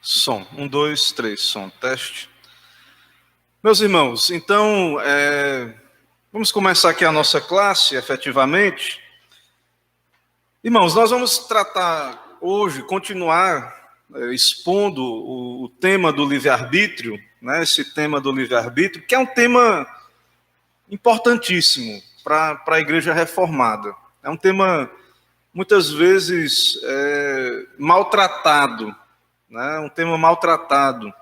Som. 1, 2, 3, som. Teste. Meus irmãos, então, vamos começar aqui a nossa classe, efetivamente. Irmãos, nós vamos tratar hoje, continuar expondo o tema do livre-arbítrio, né, esse tema do livre-arbítrio, que é um tema importantíssimo para a Igreja Reformada. É um tema, muitas vezes, maltratado, né, um tema maltratado.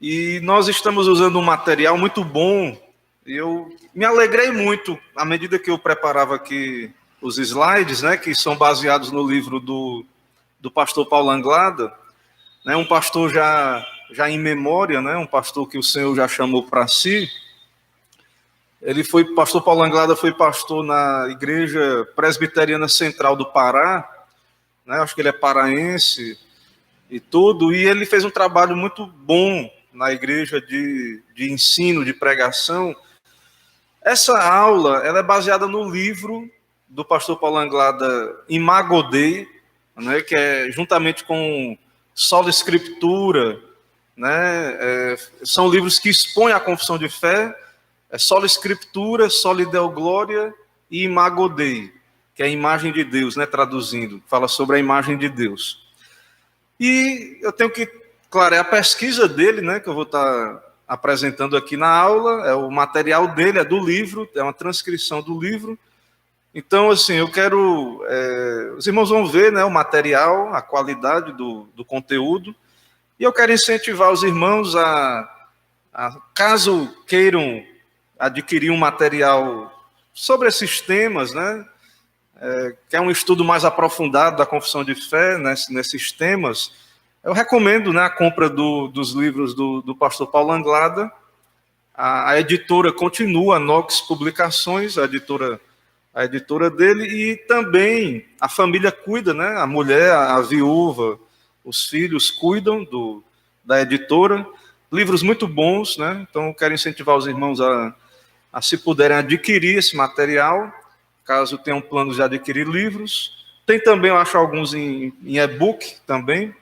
E nós estamos usando um material muito bom. Eu me alegrei muito à medida que eu preparava aqui os slides, né, que são baseados no livro do pastor Paulo Anglada, né, um pastor já em memória, né, um pastor que o Senhor já chamou para si. Pastor Paulo Anglada foi pastor na Igreja Presbiteriana Central do Pará, né, acho que ele é paraense e tudo, e ele fez um trabalho muito bom na igreja de ensino, de pregação. Essa aula ela é baseada no livro do pastor Paulo Anglada, Imago Dei, né, que é juntamente com Sola Escritura, né, são livros que expõem a confissão de fé, Sola Escritura, Soli Deo Glória e Imago Dei, que é a imagem de Deus, né, traduzindo, fala sobre a imagem de Deus. E eu tenho que, claro, é a pesquisa dele, né, que eu vou estar apresentando aqui na aula, é o material dele, é do livro, é uma transcrição do livro. Então, assim, eu quero... os irmãos vão ver, né, o material, a qualidade do conteúdo, e eu quero incentivar os irmãos caso queiram adquirir um material sobre esses temas, né, que é um estudo mais aprofundado da confissão de fé, né, nesses temas, eu recomendo, né, a compra dos livros do pastor Paulo Anglada. A editora continua, a Nox Publicações, a editora dele, e também a família cuida, né, a mulher, a viúva, os filhos cuidam da editora. Livros muito bons, né, então eu quero incentivar os irmãos a se puderem adquirir esse material, caso tenham planos de adquirir livros. Tem também, eu acho, alguns em e-book também.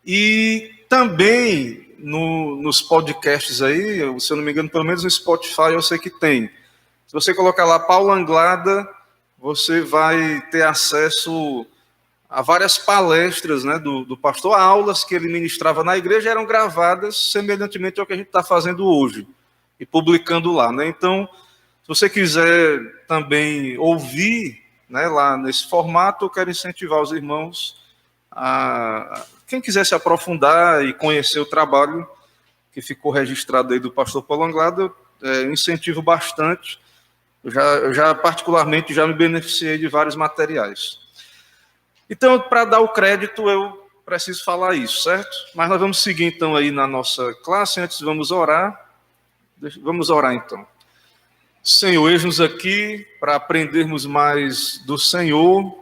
E também nos podcasts aí, se eu não me engano, pelo menos no Spotify eu sei que tem. Se você colocar lá Paulo Anglada, você vai ter acesso a várias palestras, né, do pastor, aulas que ele ministrava na igreja eram gravadas semelhantemente ao que a gente está fazendo hoje e publicando lá, né? Então, se você quiser também ouvir, né, lá nesse formato, eu quero incentivar os irmãos quem quiser se aprofundar e conhecer o trabalho que ficou registrado aí do pastor Paulo Anglada, eu incentivo bastante. Eu já particularmente já me beneficiei de vários materiais. Então, para dar o crédito, eu preciso falar isso, certo? Mas nós vamos seguir então aí na nossa classe. Antes vamos orar. Vamos orar então. Senhor, eis-nos aqui para aprendermos mais do Senhor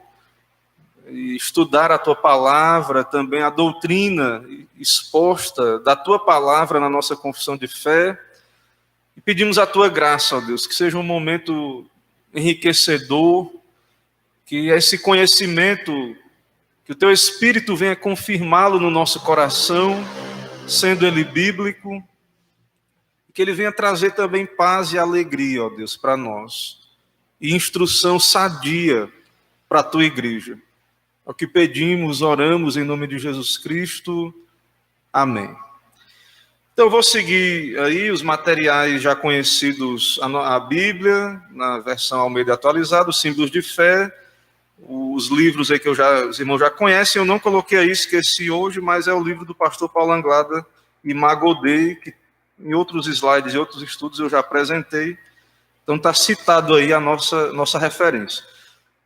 e estudar a Tua Palavra, também a doutrina exposta da Tua Palavra na nossa confissão de fé. E pedimos a Tua graça, ó Deus, que seja um momento enriquecedor, que esse conhecimento, que o Teu Espírito venha confirmá-lo no nosso coração, sendo ele bíblico, que ele venha trazer também paz e alegria, ó Deus, para nós, e instrução sadia para a Tua igreja. É o que pedimos, oramos em nome de Jesus Cristo. Amém. Então, eu vou seguir aí os materiais já conhecidos, a Bíblia, na versão Almeida atualizada, os símbolos de fé, os livros aí que os irmãos já conhecem. Eu não coloquei aí, esqueci hoje, mas é o livro do pastor Paulo Anglada, Imago Dei, que em outros slides e outros estudos eu já apresentei. Então, está citado aí a nossa referência.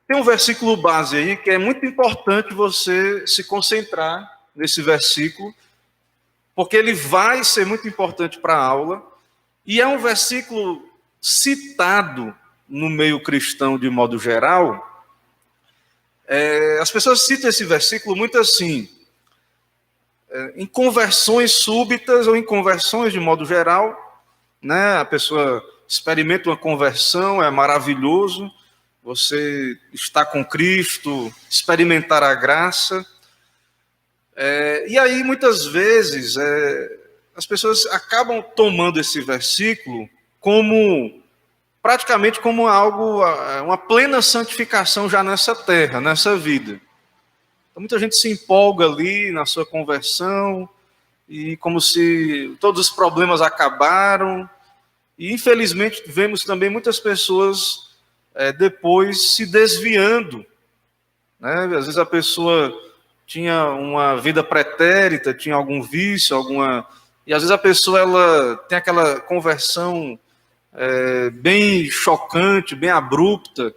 Tem um versículo base aí que é muito importante você se concentrar nesse versículo, porque ele vai ser muito importante para a aula, e é um versículo citado no meio cristão de modo geral. As pessoas citam esse versículo muito assim, em conversões súbitas ou em conversões de modo geral, né? A pessoa experimenta uma conversão, é maravilhoso, você está com Cristo, experimentar a graça. E aí, muitas vezes, as pessoas acabam tomando esse versículo praticamente como algo, uma plena santificação já nessa terra, nessa vida. Então, muita gente se empolga ali na sua conversão, e como se todos os problemas acabaram. E, infelizmente, vemos também muitas pessoas depois se desviando, né? Às vezes a pessoa tinha uma vida pretérita, tinha algum vício, e às vezes a pessoa ela tem aquela conversão bem chocante, bem abrupta,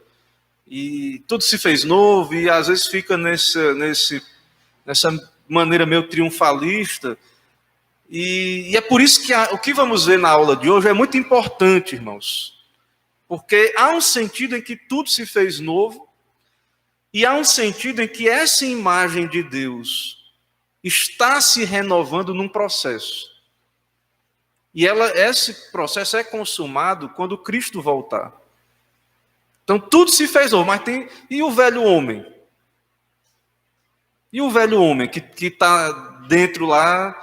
e tudo se fez novo, e às vezes fica nessa maneira meio triunfalista. E é por isso que o que vamos ver na aula de hoje é muito importante, irmãos, porque há um sentido em que tudo se fez novo, e há um sentido em que essa imagem de Deus está se renovando num processo. E esse processo é consumado quando Cristo voltar. Então tudo se fez novo, mas e o velho homem? E o velho homem que está dentro lá,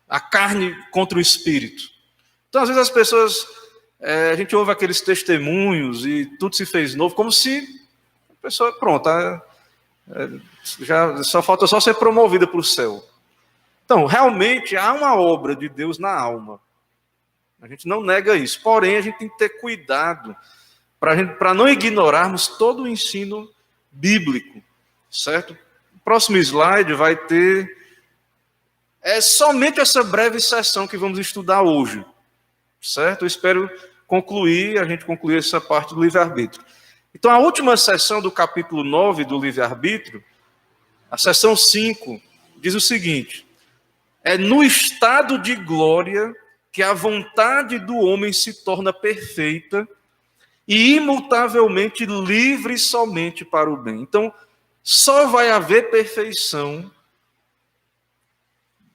a carne contra o espírito? Então às vezes as pessoas, a gente ouve aqueles testemunhos e tudo se fez novo, como se a pessoa, pronto, já só falta ser promovida para o céu. Então, realmente há uma obra de Deus na alma. A gente não nega isso. Porém, a gente tem que ter cuidado para não ignorarmos todo o ensino bíblico, certo? O próximo slide vai ter somente essa breve sessão que vamos estudar hoje, certo? Eu espero a gente concluir essa parte do livre-arbítrio. Então, a última sessão do capítulo 9 do livre-arbítrio, a sessão 5, diz o seguinte: é no estado de glória que a vontade do homem se torna perfeita e imutavelmente livre somente para o bem. Então, só vai haver perfeição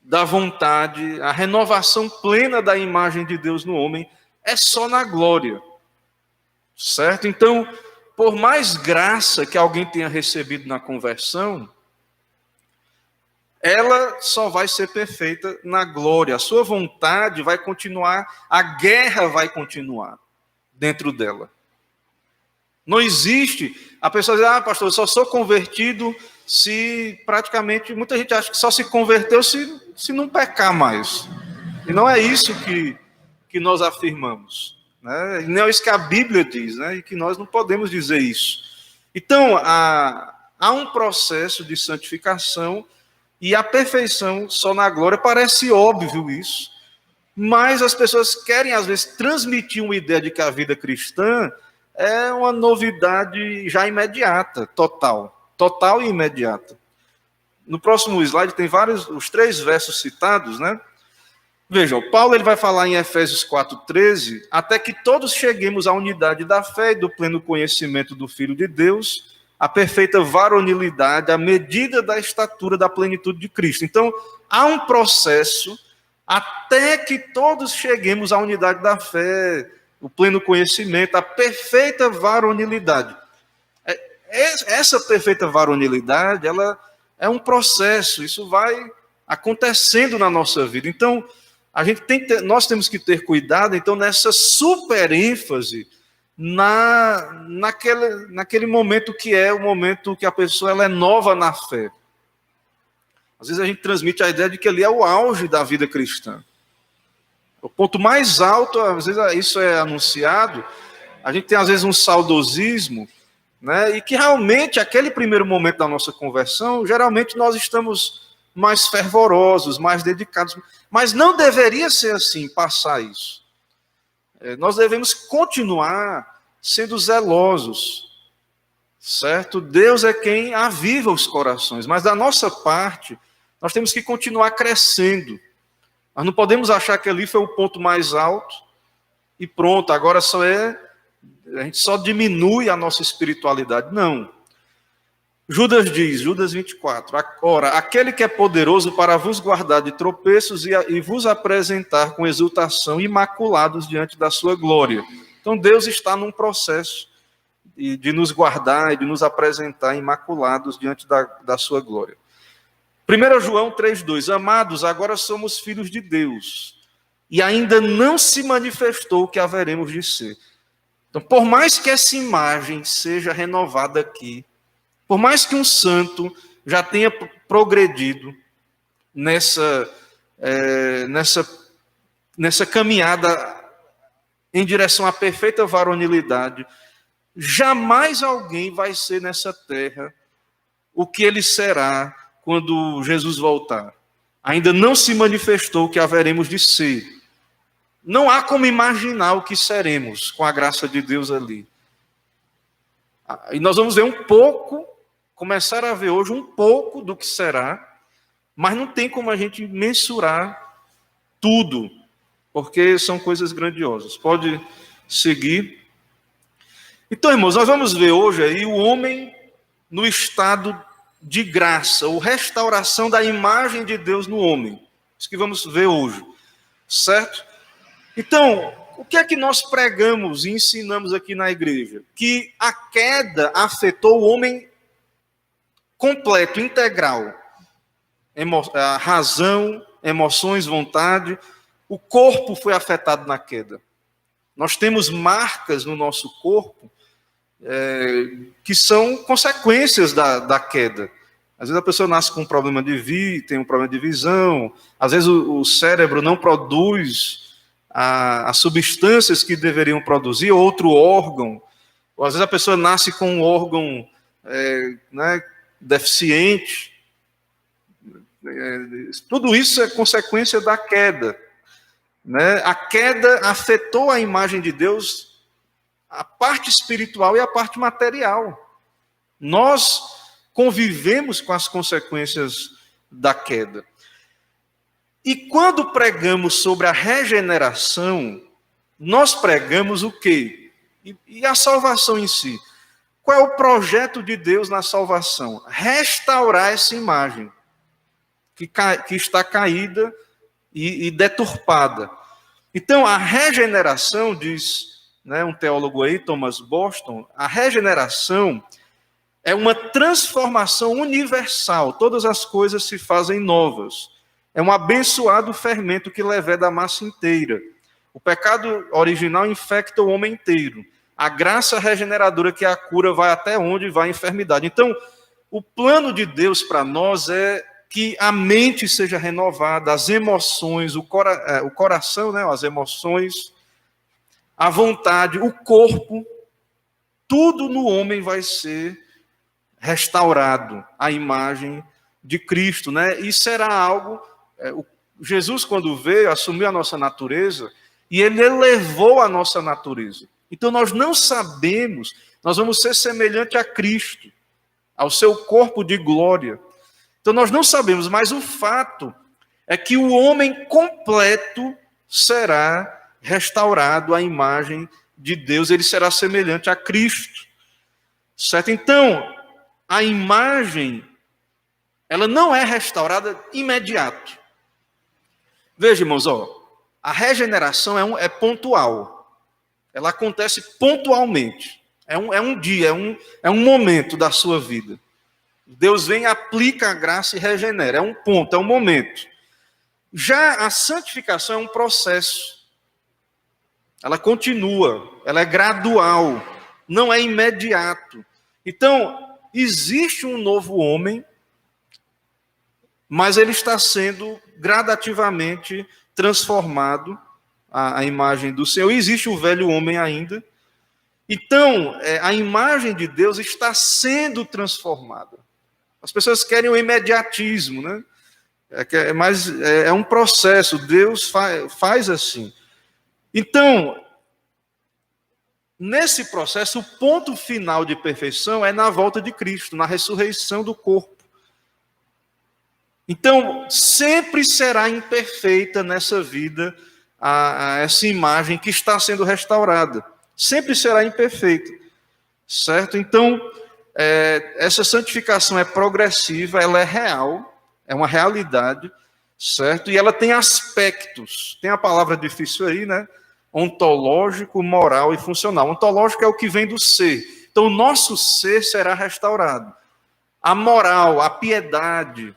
da vontade, a renovação plena da imagem de Deus no homem, é só na glória, certo? Então, por mais graça que alguém tenha recebido na conversão, ela só vai ser perfeita na glória. A sua vontade vai continuar, a guerra vai continuar dentro dela. Não existe, a pessoa diz, pastor, eu só sou convertido se praticamente, muita gente acha que só se converteu se não pecar mais. E não é isso que nós afirmamos, né? E não é isso que a Bíblia diz, né? E que nós não podemos dizer isso. Então, há um processo de santificação e a perfeição só na glória. Parece óbvio isso, mas as pessoas querem, às vezes, transmitir uma ideia de que a vida cristã é uma novidade já imediata, total e imediata. No próximo slide tem os 3 versos citados, né? Vejam, Paulo ele vai falar em Efésios 4,13, até que todos cheguemos à unidade da fé e do pleno conhecimento do Filho de Deus, a perfeita varonilidade, a medida da estatura da plenitude de Cristo. Então, há um processo até que todos cheguemos à unidade da fé, o pleno conhecimento, a perfeita varonilidade. Essa perfeita varonilidade, ela é um processo, isso vai acontecendo na nossa vida. Então, nós temos que ter cuidado, então, nessa super ênfase naquele momento que é o momento que a pessoa ela é nova na fé. Às vezes a gente transmite a ideia de que ali é o auge da vida cristã. O ponto mais alto, às vezes isso é anunciado, a gente tem às vezes um saudosismo, né? E que realmente aquele primeiro momento da nossa conversão, geralmente nós estamos mais fervorosos, mais dedicados, mas não deveria ser assim, passar isso. Nós devemos continuar sendo zelosos, certo? Deus é quem aviva os corações, mas da nossa parte, nós temos que continuar crescendo. Nós não podemos achar que ali foi o ponto mais alto e pronto, agora a gente só diminui a nossa espiritualidade. Não. Judas diz, Judas 24, ora, aquele que é poderoso para vos guardar de tropeços e vos apresentar com exultação imaculados diante da sua glória. Então Deus está num processo de nos guardar e de nos apresentar imaculados diante da sua glória. 1 João 3,2: Amados, agora somos filhos de Deus, e ainda não se manifestou o que haveremos de ser. Então, por mais que essa imagem seja renovada aqui, por mais que um santo já tenha progredido nessa caminhada em direção à perfeita varonilidade, jamais alguém vai ser nessa terra o que ele será quando Jesus voltar. Ainda não se manifestou o que haveremos de ser. Não há como imaginar o que seremos com a graça de Deus ali. E nós vamos ver um pouco, começar a ver hoje um pouco do que será, mas não tem como a gente mensurar tudo, porque são coisas grandiosas. Pode seguir. Então, irmãos, nós vamos ver hoje aí o homem no estado de graça, ou restauração da imagem de Deus no homem. Isso que vamos ver hoje, certo? Então, o que é que nós pregamos e ensinamos aqui na igreja? Que a queda afetou o homem completo, integral. A razão, emoções, vontade. O corpo foi afetado na queda. Nós temos marcas no nosso corpo que são consequências da queda. Às vezes a pessoa nasce com um problema tem um problema de visão, às vezes o cérebro não produz as substâncias que deveriam produzir, outro órgão, ou às vezes a pessoa nasce com um órgão deficiente. Tudo isso é consequência da queda. A queda afetou a imagem de Deus, a parte espiritual e a parte material. Nós convivemos com as consequências da queda. E quando pregamos sobre a regeneração, nós pregamos o quê? E a salvação em si. Qual é o projeto de Deus na salvação? Restaurar essa imagem que está caída e deturpada. Então, a regeneração, diz um teólogo aí, Thomas Boston, a regeneração é uma transformação universal. Todas as coisas se fazem novas. É um abençoado fermento que leveda a massa inteira. O pecado original infecta o homem inteiro. A graça regeneradora que a cura vai até onde vai a enfermidade. Então, o plano de Deus para nós é que a mente seja renovada, as emoções, o coração, as emoções, a vontade, o corpo, tudo no homem vai ser restaurado à imagem de Cristo, E será algo, Jesus quando veio, assumiu a nossa natureza, e ele elevou a nossa natureza. Então nós não sabemos, nós vamos ser semelhante a Cristo, ao seu corpo de glória. Então nós não sabemos, mas o fato é que o homem completo será restaurado à imagem de Deus, ele será semelhante a Cristo, certo? Então, a imagem, ela não é restaurada imediato. Veja, irmãos, a regeneração é pontual, ela acontece pontualmente, é um dia, é um momento da sua vida. Deus vem, aplica a graça e regenera, é um ponto, é um momento. Já a santificação é um processo. Ela continua, ela é gradual, não é imediato. Então, existe um novo homem, mas ele está sendo gradativamente transformado à imagem do Senhor. Existe o velho homem ainda. Então, a imagem de Deus está sendo transformada. As pessoas querem o imediatismo, mas é um processo, Deus faz assim. Então, nesse processo, o ponto final de perfeição é na volta de Cristo, na ressurreição do corpo. Então, sempre será imperfeita nessa vida essa imagem que está sendo restaurada. Sempre será imperfeita, certo? Então, essa santificação é progressiva, ela é real, é uma realidade, certo? E ela tem aspectos, tem a palavra difícil aí, ontológico, moral e funcional. Ontológico é o que vem do ser. Então, o nosso ser será restaurado. A moral, a piedade,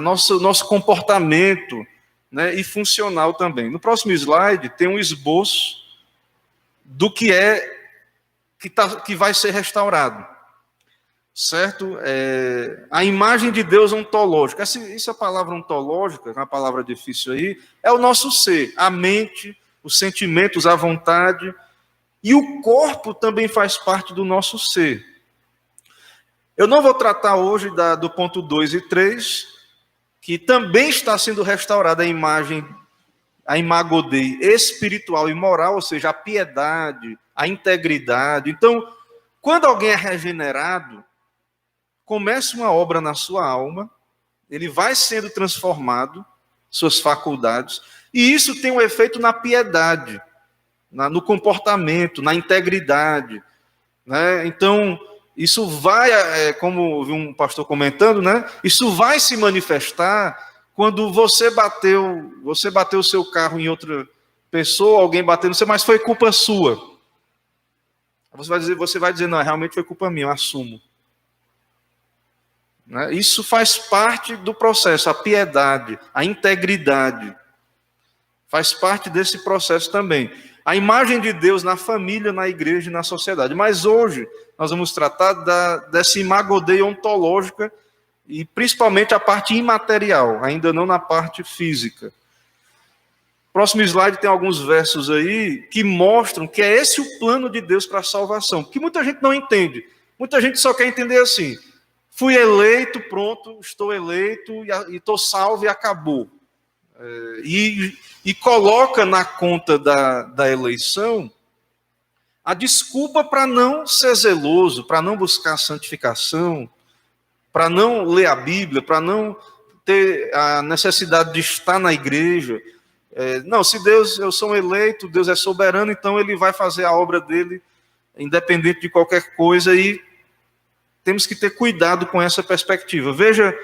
nosso comportamento, né, e funcional também. No próximo slide tem um esboço do que vai ser restaurado, certo? A imagem de Deus ontológica. Essa palavra ontológica, é uma palavra difícil aí, é o nosso ser, a mente, os sentimentos, a vontade, e o corpo também faz parte do nosso ser. Eu não vou tratar hoje do ponto 2 e 3, que também está sendo restaurada a imagem, a imago Dei espiritual e moral, ou seja, a piedade, a integridade. Então, quando alguém é regenerado, começa uma obra na sua alma, ele vai sendo transformado, suas faculdades, e isso tem um efeito na piedade, no comportamento, na integridade, né? Então, isso vai, como vi um pastor comentando, né? Isso vai se manifestar quando você bateu o seu carro em outra pessoa, alguém bateu no seu, mas foi culpa sua. Você vai dizer, não, realmente foi culpa minha, eu assumo. Né? Isso faz parte do processo, a piedade, a integridade. Faz parte desse processo também. A imagem de Deus na família, na igreja e na sociedade. Mas hoje nós vamos tratar dessa imago Dei ontológica e principalmente a parte imaterial, ainda não na parte física. Próximo slide tem alguns versos aí que mostram que é esse o plano de Deus para a salvação, que muita gente não entende. Muita gente só quer entender assim: fui eleito, pronto, estou eleito e estou salvo e acabou. E coloca na conta da eleição a desculpa para não ser zeloso, para não buscar a santificação, para não ler a Bíblia, para não ter a necessidade de estar na igreja. Não, se eu sou um eleito, Deus é soberano, então ele vai fazer a obra dele independente de qualquer coisa, e temos que ter cuidado com essa perspectiva. Veja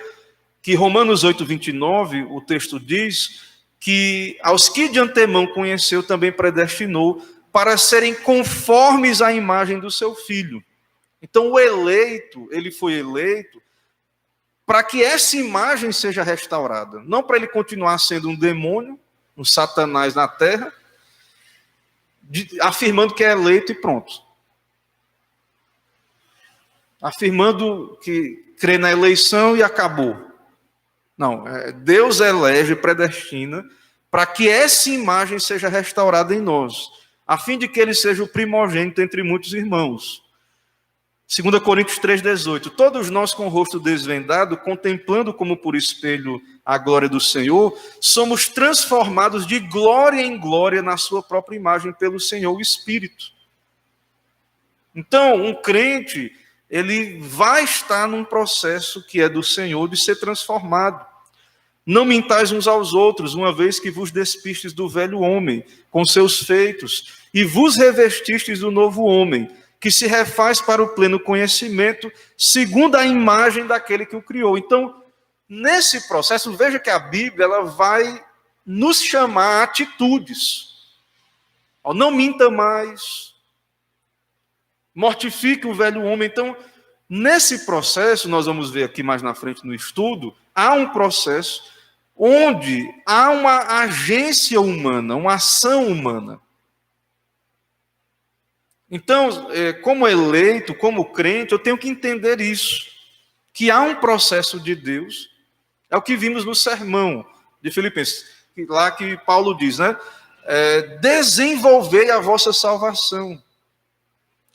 que Romanos 8, 29, o texto diz que aos que de antemão conheceu também predestinou para serem conformes à imagem do seu Filho. Então o eleito, ele foi eleito para que essa imagem seja restaurada, não para ele continuar sendo um demônio, um Satanás na terra, afirmando que é eleito e pronto. Afirmando que crê na eleição e acabou. Não, Deus elege, predestina, para que essa imagem seja restaurada em nós, a fim de que ele seja o primogênito entre muitos irmãos. 2 Coríntios 3,18. Todos nós com o rosto desvendado, contemplando como por espelho a glória do Senhor, somos transformados de glória em glória na sua própria imagem pelo Senhor, o Espírito. Então, um crente, ele vai estar num processo que é do Senhor de ser transformado. Não mintais uns aos outros, uma vez que vos despistes do velho homem, com seus feitos, e vos revestistes do novo homem, que se refaz para o pleno conhecimento, segundo a imagem daquele que o criou. Então, nesse processo, veja que a Bíblia ela vai nos chamar a atitudes. Não minta mais, mortifique o velho homem. Então, nesse processo, nós vamos ver aqui mais na frente no estudo, há um processo onde há uma agência humana, uma ação humana. Então, como eleito, como crente, eu tenho que entender isso, que há um processo de Deus, é o que vimos no sermão de Filipenses, lá que Paulo diz, né? Desenvolvei a vossa salvação,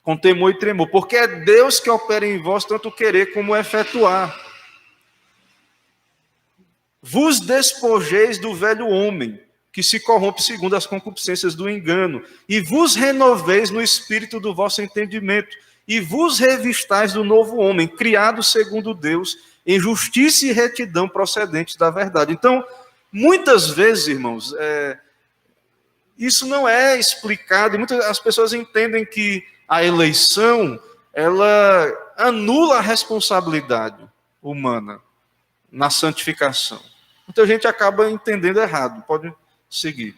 com temor e tremor, porque é Deus que opera em vós tanto querer como efetuar. Vos despojeis do velho homem, que se corrompe segundo as concupiscências do engano, e vos renoveis no espírito do vosso entendimento, e vos revistais do novo homem, criado segundo Deus, em justiça e retidão procedentes da verdade. Então, muitas vezes, irmãos, isso não é explicado, e as pessoas entendem que a eleição, ela anula a responsabilidade humana na santificação. Muita gente acaba entendendo errado, pode seguir.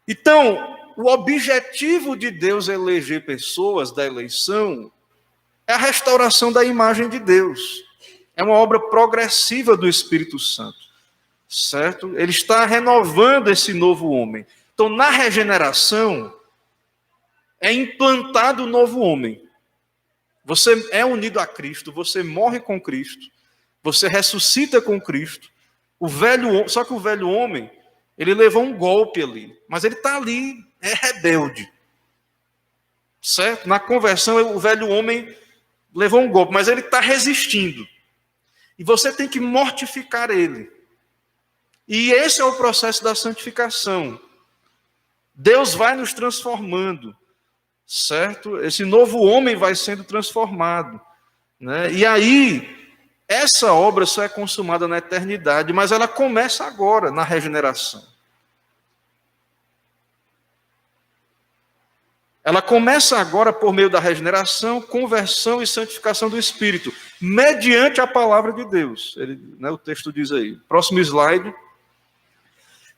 Então, o objetivo de Deus eleger pessoas da eleição é a restauração da imagem de Deus. É uma obra progressiva do Espírito Santo, certo? Ele está renovando esse novo homem. Então, na regeneração, é implantado o novo homem. Você é unido a Cristo, você morre com Cristo, você ressuscita com Cristo. Só que o velho homem, ele levou um golpe ali, mas ele está ali, é rebelde. Certo? Na conversão, o velho homem levou um golpe, mas ele está resistindo. E você tem que mortificar ele. E esse é o processo da santificação. Deus vai nos transformando, certo? Esse novo homem vai sendo transformado, né? E aí, essa obra só é consumada na eternidade, mas ela começa agora, na regeneração. Ela começa agora por meio da regeneração, conversão e santificação do Espírito, mediante a palavra de Deus. O texto diz aí. Próximo slide.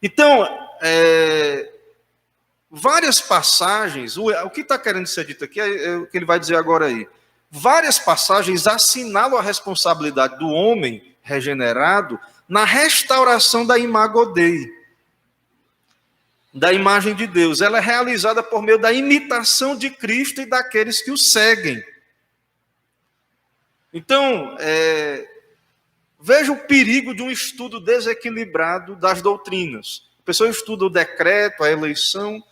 Então, várias passagens, o que está querendo ser dito aqui é o que ele vai dizer agora aí. Várias passagens assinalam a responsabilidade do homem regenerado na restauração da imago Dei, da imagem de Deus. Ela é realizada por meio da imitação de Cristo e daqueles que o seguem. Então, veja o perigo de um estudo desequilibrado das doutrinas. A pessoa estuda o decreto, a eleição,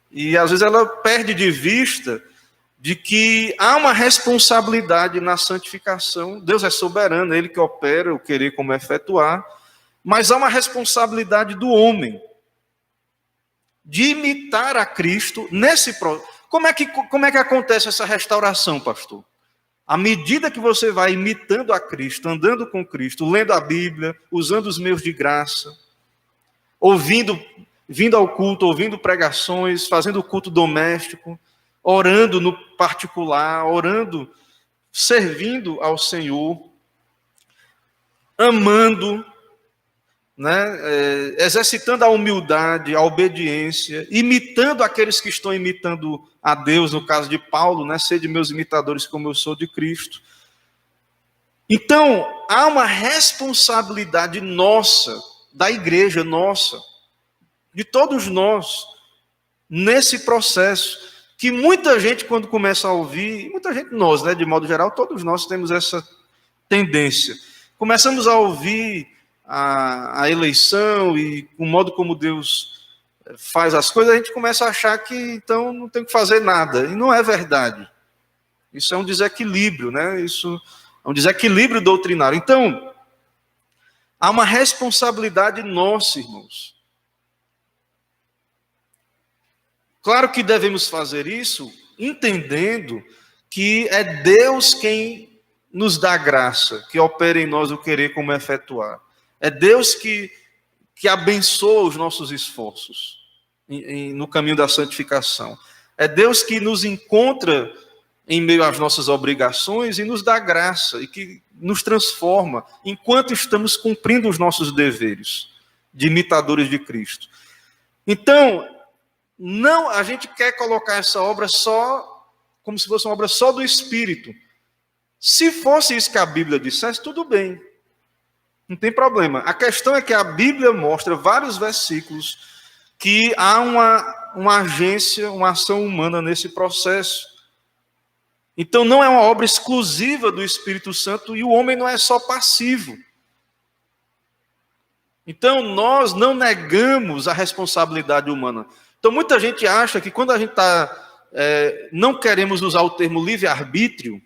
e às vezes ela perde de vista de que há uma responsabilidade na santificação. Deus é soberano, é Ele que opera o querer como efetuar, mas há uma responsabilidade do homem de imitar a Cristo nesse processo. Como é que acontece essa restauração, pastor? À medida que você vai imitando a Cristo, andando com Cristo, lendo a Bíblia, usando os meios de graça, vindo ao culto, ouvindo pregações, fazendo o culto doméstico, orando no particular, orando, servindo ao Senhor, amando, exercitando a humildade, a obediência, imitando aqueles que estão imitando a Deus, no caso de Paulo, sede meus imitadores como eu sou de Cristo. Então, há uma responsabilidade nossa, da igreja nossa, de todos nós, nesse processo, que muita gente, quando começa a ouvir, muita gente, nós, de modo geral, todos nós temos essa tendência. Começamos a ouvir a eleição e o modo como Deus faz as coisas, a gente começa a achar que, então, não tem que fazer nada. E não é verdade. Isso é um desequilíbrio, Isso é um desequilíbrio doutrinário. Então, há uma responsabilidade nossa, irmãos. Claro que devemos fazer isso entendendo que é Deus quem nos dá graça, que opera em nós o querer como efetuar. É Deus que abençoa os nossos esforços no caminho da santificação. É Deus que nos encontra em meio às nossas obrigações e nos dá graça e que nos transforma enquanto estamos cumprindo os nossos deveres de imitadores de Cristo. Então, não, a gente quer colocar essa obra só como se fosse uma obra só do Espírito. Se fosse isso que a Bíblia dissesse, tudo bem. Não tem problema. A questão é que a Bíblia mostra vários versículos que há uma agência, uma ação humana nesse processo. Então não é uma obra exclusiva do Espírito Santo e o homem não é só passivo. Então nós não negamos a responsabilidade humana. Então muita gente acha que quando a gente não queremos usar o termo livre-arbítrio,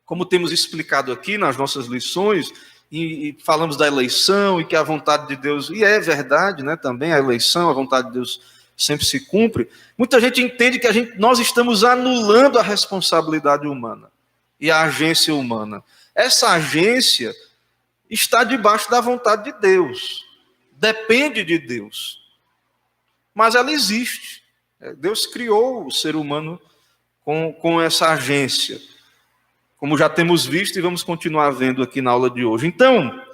como temos explicado aqui nas nossas lições, e falamos da eleição e que a vontade de Deus, e é verdade, também a eleição, a vontade de Deus sempre se cumpre. Muita gente entende que nós estamos anulando a responsabilidade humana e a agência humana. Essa agência está debaixo da vontade de Deus, depende de Deus, mas ela existe. Deus criou o ser humano com essa agência, como já temos visto e vamos continuar vendo aqui na aula de hoje. Então,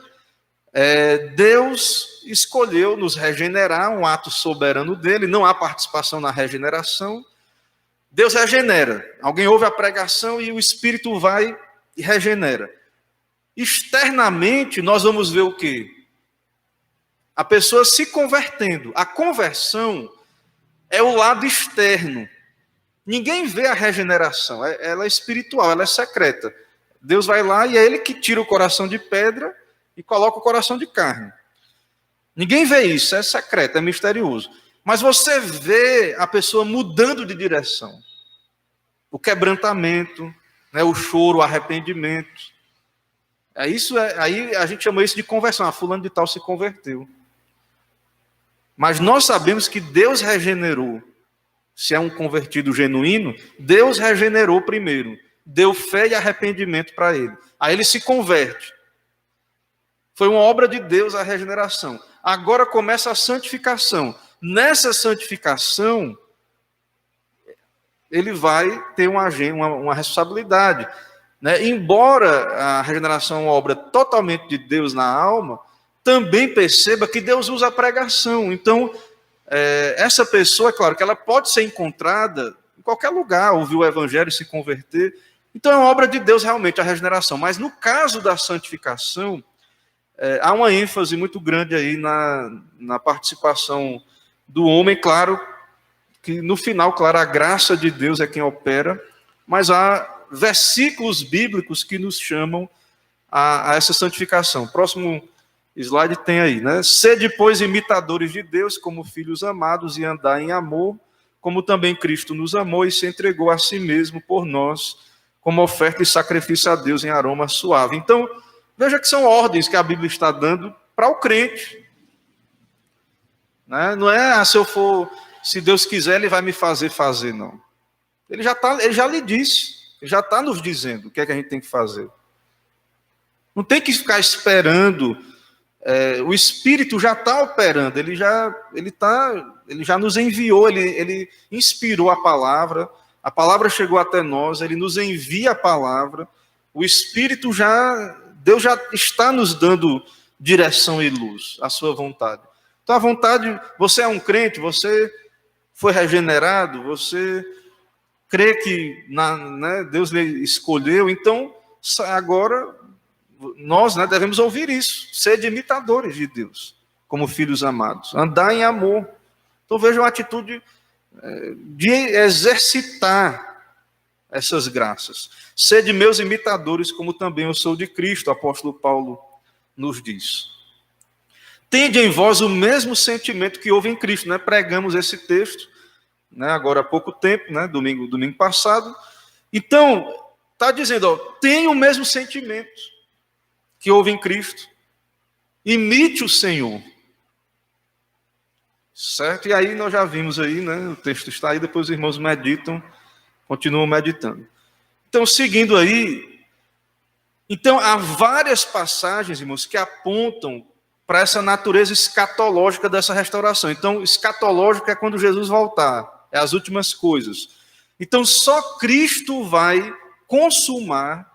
Deus escolheu nos regenerar, um ato soberano dele, não há participação na regeneração. Deus regenera. Alguém ouve a pregação e o Espírito vai e regenera. Externamente, nós vamos ver o quê? A pessoa se convertendo. A conversão é o lado externo. Ninguém vê a regeneração. Ela é espiritual, ela é secreta. Deus vai lá e é Ele que tira o coração de pedra e coloca o coração de carne. Ninguém vê isso, é secreto, é misterioso. Mas você vê a pessoa mudando de direção. O quebrantamento, né, o choro, o arrependimento. Aí a gente chama isso de conversão. Fulano de tal se converteu. Mas nós sabemos que Deus regenerou. Se é um convertido genuíno, Deus regenerou primeiro. Deu fé e arrependimento para ele. Aí ele se converte. Foi uma obra de Deus a regeneração. Agora começa a santificação. Nessa santificação, ele vai ter uma responsabilidade. Né? Embora a regeneração é uma obra totalmente de Deus na alma, também perceba que Deus usa a pregação. Então, essa pessoa, é claro que ela pode ser encontrada em qualquer lugar, ouvir o evangelho e se converter. Então, é uma obra de Deus realmente a regeneração. Mas no caso da santificação, há uma ênfase muito grande aí na participação do homem, claro, que no final, claro, a graça de Deus é quem opera, mas há versículos bíblicos que nos chamam a essa santificação. Próximo slide tem aí, né? Sede, pois, imitadores de Deus, como filhos amados, e andar em amor, como também Cristo nos amou e se entregou a si mesmo por nós, como oferta e sacrifício a Deus em aroma suave. Então, veja que são ordens que a Bíblia está dando para o crente. Né? Não é, se Deus quiser, Ele vai me fazer, não. Ele já lhe disse, Ele já está nos dizendo o que é que a gente tem que fazer. Não tem que ficar esperando, o Espírito já está operando, ele já nos enviou, ele inspirou a palavra chegou até nós, ele nos envia a palavra, o Espírito Deus já está nos dando direção e luz, a sua vontade. Então a vontade, você é um crente, você foi regenerado, você crê que Deus lhe escolheu, então agora nós devemos ouvir isso, ser imitadores de Deus, como filhos amados, andar em amor. Então veja uma atitude de exercitar essas graças. Sede meus imitadores, como também eu sou de Cristo, o apóstolo Paulo nos diz. Tende em vós o mesmo sentimento que houve em Cristo. Né? Pregamos esse texto, agora há pouco tempo, domingo passado. Então, está dizendo, tem o mesmo sentimento que houve em Cristo. Imite o Senhor. Certo? E aí nós já vimos aí, o texto está aí, depois os irmãos meditam, continuam meditando. Então, seguindo aí, então há várias passagens, irmãos, que apontam para essa natureza escatológica dessa restauração. Então, escatológico é quando Jesus voltar, é as últimas coisas. Então, só Cristo vai consumar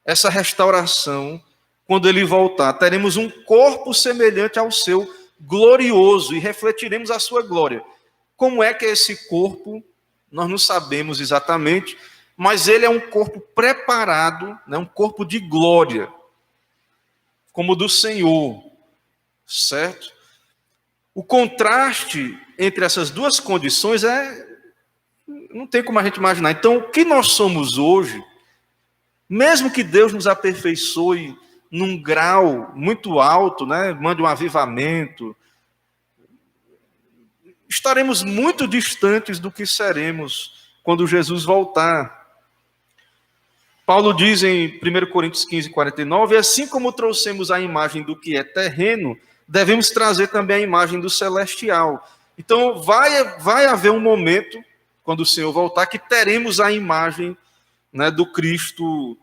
essa restauração quando Ele voltar. Teremos um corpo semelhante ao seu, glorioso, e refletiremos a sua glória. Como é que é esse corpo? Nós não sabemos exatamente, mas ele é um corpo preparado, um corpo de glória, como o do Senhor, certo? O contraste entre essas duas condições não tem como a gente imaginar. Então, o que nós somos hoje, mesmo que Deus nos aperfeiçoe num grau muito alto, mande um avivamento, estaremos muito distantes do que seremos quando Jesus voltar. Paulo diz em 1 Coríntios 15, 49, assim como trouxemos a imagem do que é terreno, devemos trazer também a imagem do celestial. Então, vai haver um momento, quando o Senhor voltar, que teremos a imagem do Cristo,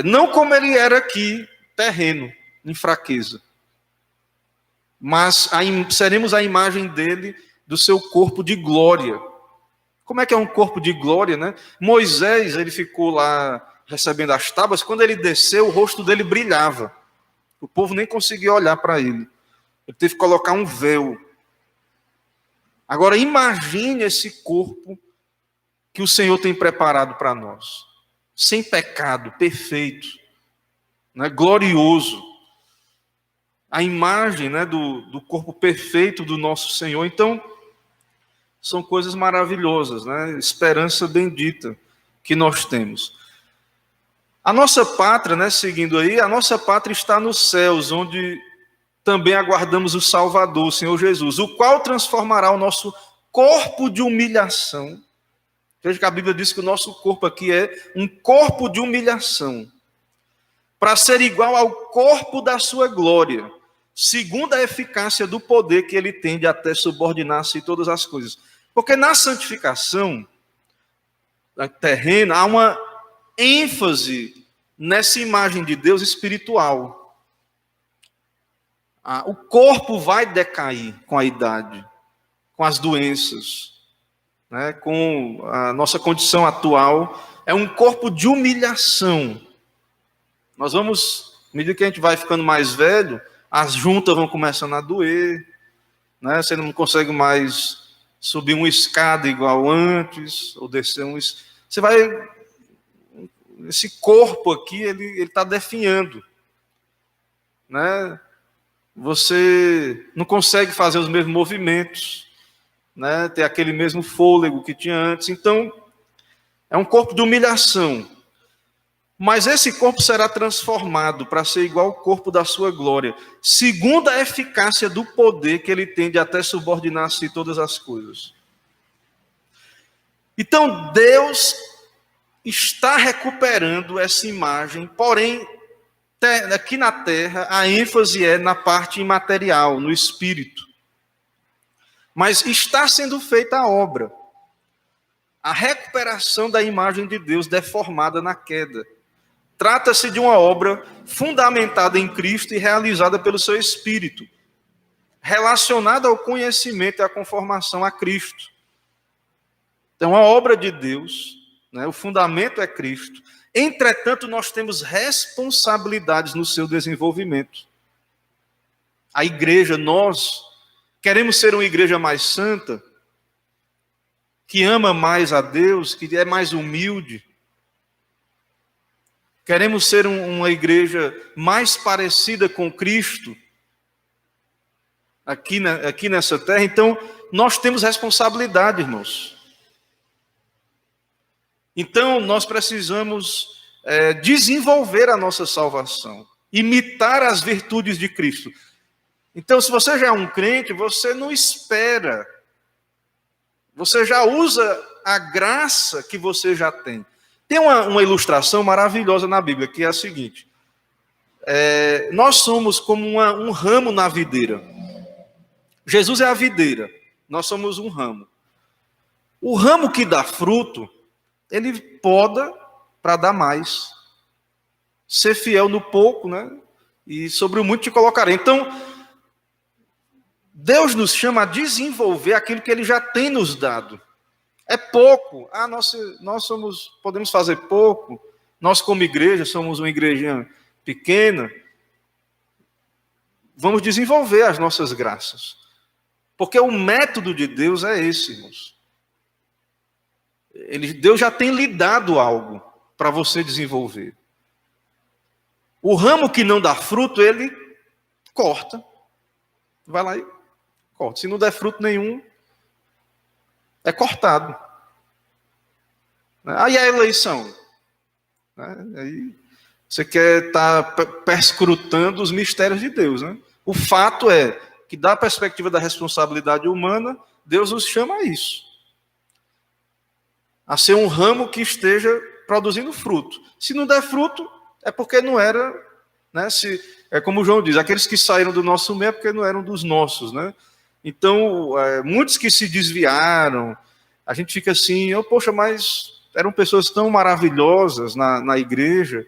não como ele era aqui, terreno, em fraqueza. Mas seremos a imagem dele, do seu corpo de glória. Como é que é um corpo de glória, Moisés, ele ficou lá recebendo as tábuas, quando ele desceu, o rosto dele brilhava. O povo nem conseguia olhar para ele. Ele teve que colocar um véu. Agora, imagine esse corpo que o Senhor tem preparado para nós. Sem pecado, perfeito. né, glorioso, a imagem, né, do corpo perfeito do nosso Senhor. Então, são coisas maravilhosas, né, esperança bendita que nós temos. A nossa pátria, né, seguindo aí, a nossa pátria está nos céus, onde também aguardamos o Salvador, o Senhor Jesus, o qual transformará o nosso corpo de humilhação. Veja que a Bíblia diz que o nosso corpo aqui é um corpo de humilhação, para ser igual ao corpo da sua glória, segundo a eficácia do poder que ele tem de até subordinar-se em todas as coisas. Porque na santificação terrena há uma ênfase nessa imagem de Deus espiritual. O corpo vai decair com a idade, com as doenças, né, com a nossa condição atual. É um corpo de humilhação. Nós vamos, à medida que a gente vai ficando mais velho, as juntas vão começando a doer, né? Você não consegue mais subir uma escada igual antes, ou descer você vai... Esse corpo aqui, ele está definhando, né? Você não consegue fazer os mesmos movimentos, né? Ter aquele mesmo fôlego que tinha antes. Então, é um corpo de humilhação. Mas esse corpo será transformado para ser igual ao corpo da sua glória, segundo a eficácia do poder que ele tem de até subordinar-se todas as coisas. Então, Deus está recuperando essa imagem, porém, aqui na terra, a ênfase é na parte imaterial, no espírito. Mas está sendo feita a obra, a recuperação da imagem de Deus deformada na queda. Trata-se de uma obra fundamentada em Cristo e realizada pelo seu Espírito, relacionada ao conhecimento e à conformação a Cristo. Então, a obra de Deus, né, o fundamento é Cristo. Entretanto, nós temos responsabilidades no seu desenvolvimento. A igreja, nós queremos ser uma igreja mais santa, que ama mais a Deus, que é mais humilde. Queremos ser uma igreja mais parecida com Cristo aqui nessa terra. Então, nós temos responsabilidade, irmãos. Então, nós precisamos desenvolver a nossa salvação, imitar as virtudes de Cristo. Então, se você já é um crente, você não espera. Você já usa a graça que você já tem. Tem uma ilustração maravilhosa na Bíblia, que é a seguinte. Nós somos como um ramo na videira. Jesus é a videira, nós somos um ramo. O ramo que dá fruto, ele poda para dar mais. Ser fiel no pouco, né? E sobre o muito te colocarei. Então, Deus nos chama a desenvolver aquilo que ele já tem nos dado. É pouco. Nós podemos fazer pouco. Nós, como igreja, somos uma igrejinha pequena. Vamos desenvolver as nossas graças. Porque o método de Deus é esse, irmãos. Deus já tem lhe dado algo para você desenvolver. O ramo que não dá fruto, ele corta. Vai lá e corta. Se não der fruto nenhum, é cortado. Aí a eleição. Aí você quer estar perscrutando os mistérios de Deus. Né? O fato é que, da perspectiva da responsabilidade humana, Deus nos chama a isso. A ser um ramo que esteja produzindo fruto. Se não der fruto, é porque não era... Né? É como João diz, aqueles que saíram do nosso meio é porque não eram dos nossos. Né? Então, muitos que se desviaram, a gente fica assim, poxa, mas eram pessoas tão maravilhosas na igreja.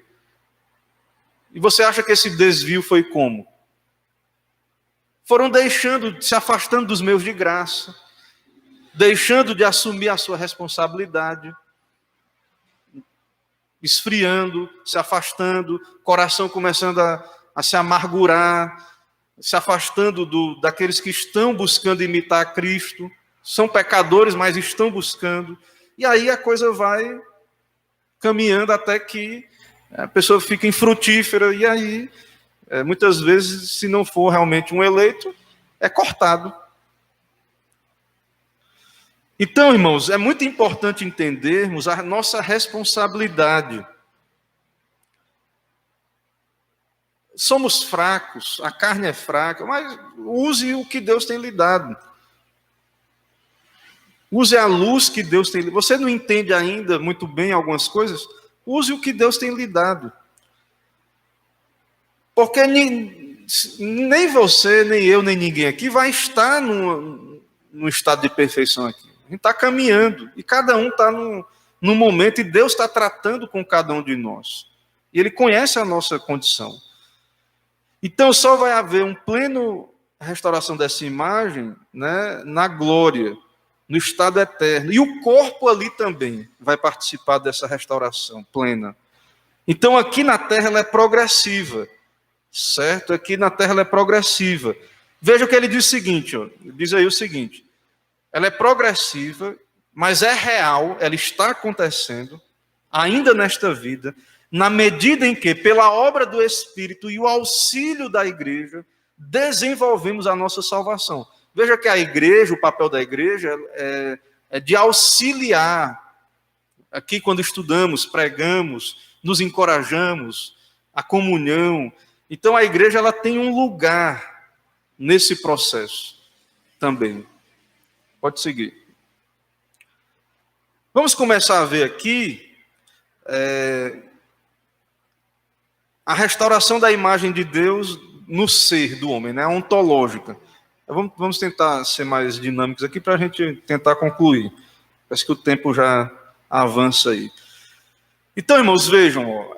E você acha que esse desvio foi como? Foram se afastando dos meios de graça, deixando de assumir a sua responsabilidade, esfriando, se afastando, coração começando a se amargurar, se afastando daqueles que estão buscando imitar Cristo. São pecadores, mas estão buscando. E aí a coisa vai caminhando até que A pessoa fica infrutífera e aí, muitas vezes, se não for realmente um eleito, é cortado. Então, irmãos, é muito importante entendermos a nossa responsabilidade. Somos fracos, a carne é fraca, mas use o que Deus tem lhe dado. Use a luz que Deus tem lhe dado. Você não entende ainda muito bem algumas coisas? Use o que Deus tem lhe dado. Porque nem você, nem eu, nem ninguém aqui vai estar no estado de perfeição aqui. A gente está caminhando, e cada um está num momento, e Deus está tratando com cada um de nós. E Ele conhece a nossa condição. Então, só vai haver um pleno restauração dessa imagem, né, na glória, no estado eterno. E o corpo ali também vai participar dessa restauração plena. Então, aqui na terra ela é progressiva, certo? Aqui na terra ela é progressiva. Veja que ele diz o seguinte, ó, diz aí o seguinte: ela é progressiva, mas é real, ela está acontecendo, ainda nesta vida, na medida em que, pela obra do Espírito e o auxílio da igreja, desenvolvemos a nossa salvação. Veja que a igreja, o papel da igreja é de auxiliar. Aqui, quando estudamos, pregamos, nos encorajamos, a comunhão. Então, a igreja ela tem um lugar nesse processo também. Pode seguir. Vamos começar a ver aqui a restauração da imagem de Deus no ser do homem, né? Ontológica. Vamos tentar ser mais dinâmicos aqui para a gente tentar concluir. Parece que o tempo já avança aí. Então, irmãos, vejam.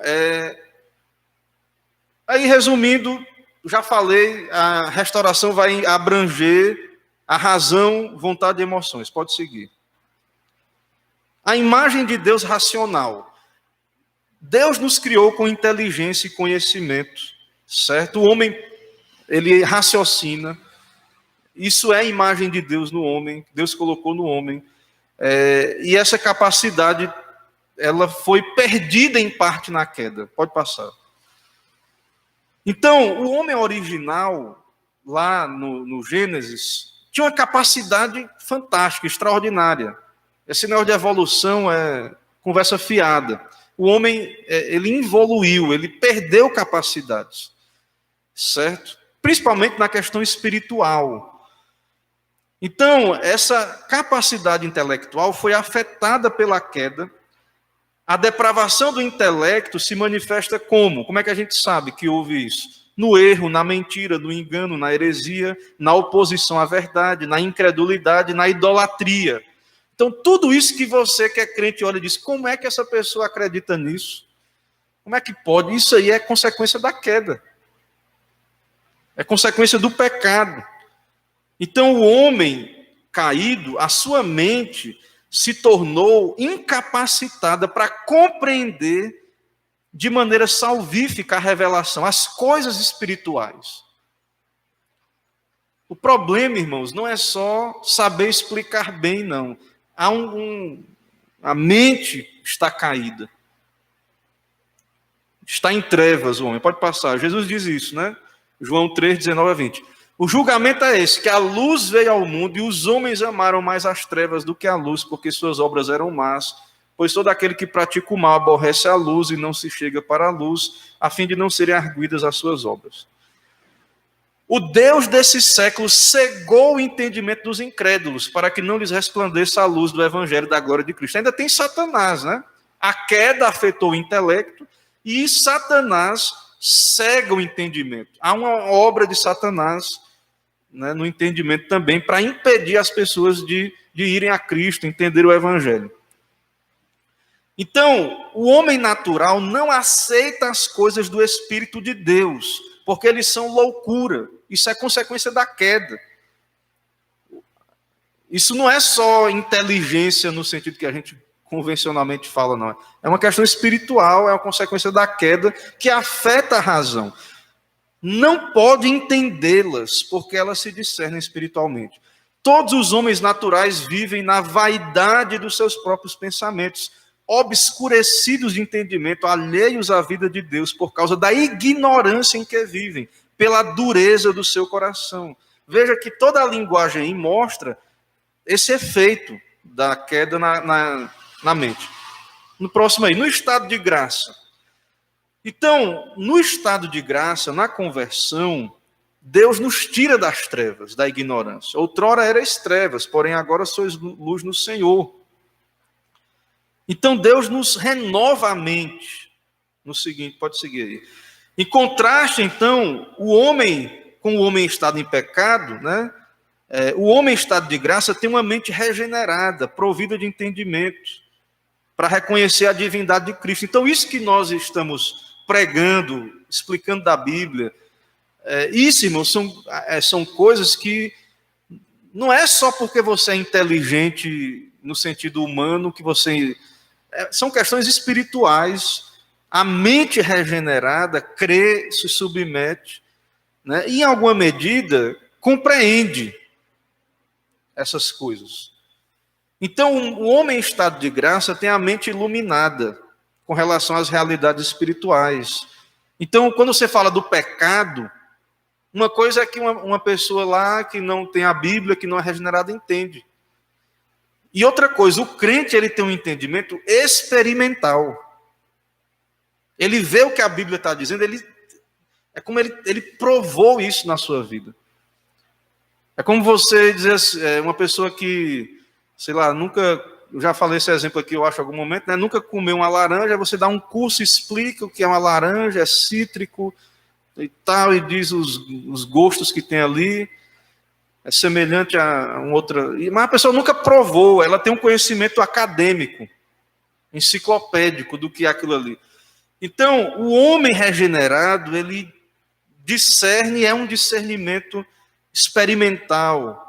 Aí, resumindo, já falei, a restauração vai abranger a razão, vontade e emoções. Pode seguir. A imagem de Deus racional. Deus nos criou com inteligência e conhecimento, certo? O homem, ele raciocina. Isso é a imagem de Deus no homem. Deus colocou no homem. E essa capacidade, ela foi perdida em parte na queda. Pode passar. Então, o homem original, lá no Gênesis, tinha uma capacidade fantástica, extraordinária. Esse negócio de evolução é conversa fiada. O homem, ele evoluiu, ele perdeu capacidades, certo? Principalmente na questão espiritual. Então, essa capacidade intelectual foi afetada pela queda. A depravação do intelecto se manifesta como? Como é que a gente sabe que houve isso? No erro, na mentira, no engano, na heresia, na oposição à verdade, na incredulidade, na idolatria. Então, tudo isso que você que é crente olha e diz, como é que essa pessoa acredita nisso? Como é que pode? Isso aí é consequência da queda. É consequência do pecado. Então, o homem caído, a sua mente se tornou incapacitada para compreender de maneira salvífica a revelação, as coisas espirituais. O problema, irmãos, não é só saber explicar bem, não. A mente está caída. Está em trevas o homem. Pode passar. Jesus diz isso, né? João 3, 19 a 20. O julgamento é esse, que a luz veio ao mundo e os homens amaram mais as trevas do que a luz, porque suas obras eram más. Pois todo aquele que pratica o mal aborrece a luz e não se chega para a luz, a fim de não serem arguidas as suas obras. O Deus desse século cegou o entendimento dos incrédulos, para que não lhes resplandeça a luz do evangelho da glória de Cristo. Ainda tem Satanás, né? A queda afetou o intelecto e Satanás cega o entendimento. Há uma obra de Satanás, né, no entendimento também, para impedir as pessoas de irem a Cristo, entender o evangelho. Então, o homem natural não aceita as coisas do Espírito de Deus, porque eles são loucura. Isso é consequência da queda. Isso não é só inteligência no sentido que a gente convencionalmente fala, não. É uma questão espiritual, é uma consequência da queda que afeta a razão. Não pode entendê-las, porque elas se discernem espiritualmente. Todos os homens naturais vivem na vaidade dos seus próprios pensamentos. obscurecidos de entendimento, alheios à vida de Deus por causa da ignorância em que vivem, pela dureza do seu coração. Veja que toda a linguagem aí mostra esse efeito da queda na mente. No próximo aí, no estado de graça. Então, no estado de graça, na conversão, Deus nos tira das trevas, da ignorância. Outrora erais trevas, porém agora sois luz no Senhor. Então Deus nos renova a mente. No seguinte, pode seguir aí. Em contraste, então, o homem com o homem em estado em pecado, né? O homem em estado de graça tem uma mente regenerada, provida de entendimento, para reconhecer a divindade de Cristo. Então, isso que nós estamos pregando, explicando da Bíblia, isso, irmãos, são coisas que não é só porque você é inteligente no sentido humano que você... são questões espirituais. A mente regenerada crê, se submete, né, e em alguma medida compreende essas coisas. Então, o homem em estado de graça tem a mente iluminada com relação às realidades espirituais. Então, quando você fala do pecado, uma coisa é que uma pessoa lá que não tem a Bíblia, que não é regenerada, entende. E outra coisa, o crente ele tem um entendimento experimental. Ele vê o que a Bíblia está dizendo, é como ele provou isso na sua vida. É como você dizer assim, uma pessoa que, sei lá, nunca, eu já falei esse exemplo aqui, eu acho, em algum momento, né? Nunca comeu uma laranja, você dá um curso, explica o que é uma laranja, é cítrico e tal, e diz os gostos que tem ali, é semelhante a outra, mas a pessoa nunca provou, ela tem um conhecimento acadêmico, enciclopédico do que é aquilo ali. Então, o homem regenerado, ele discerne, é um discernimento experimental,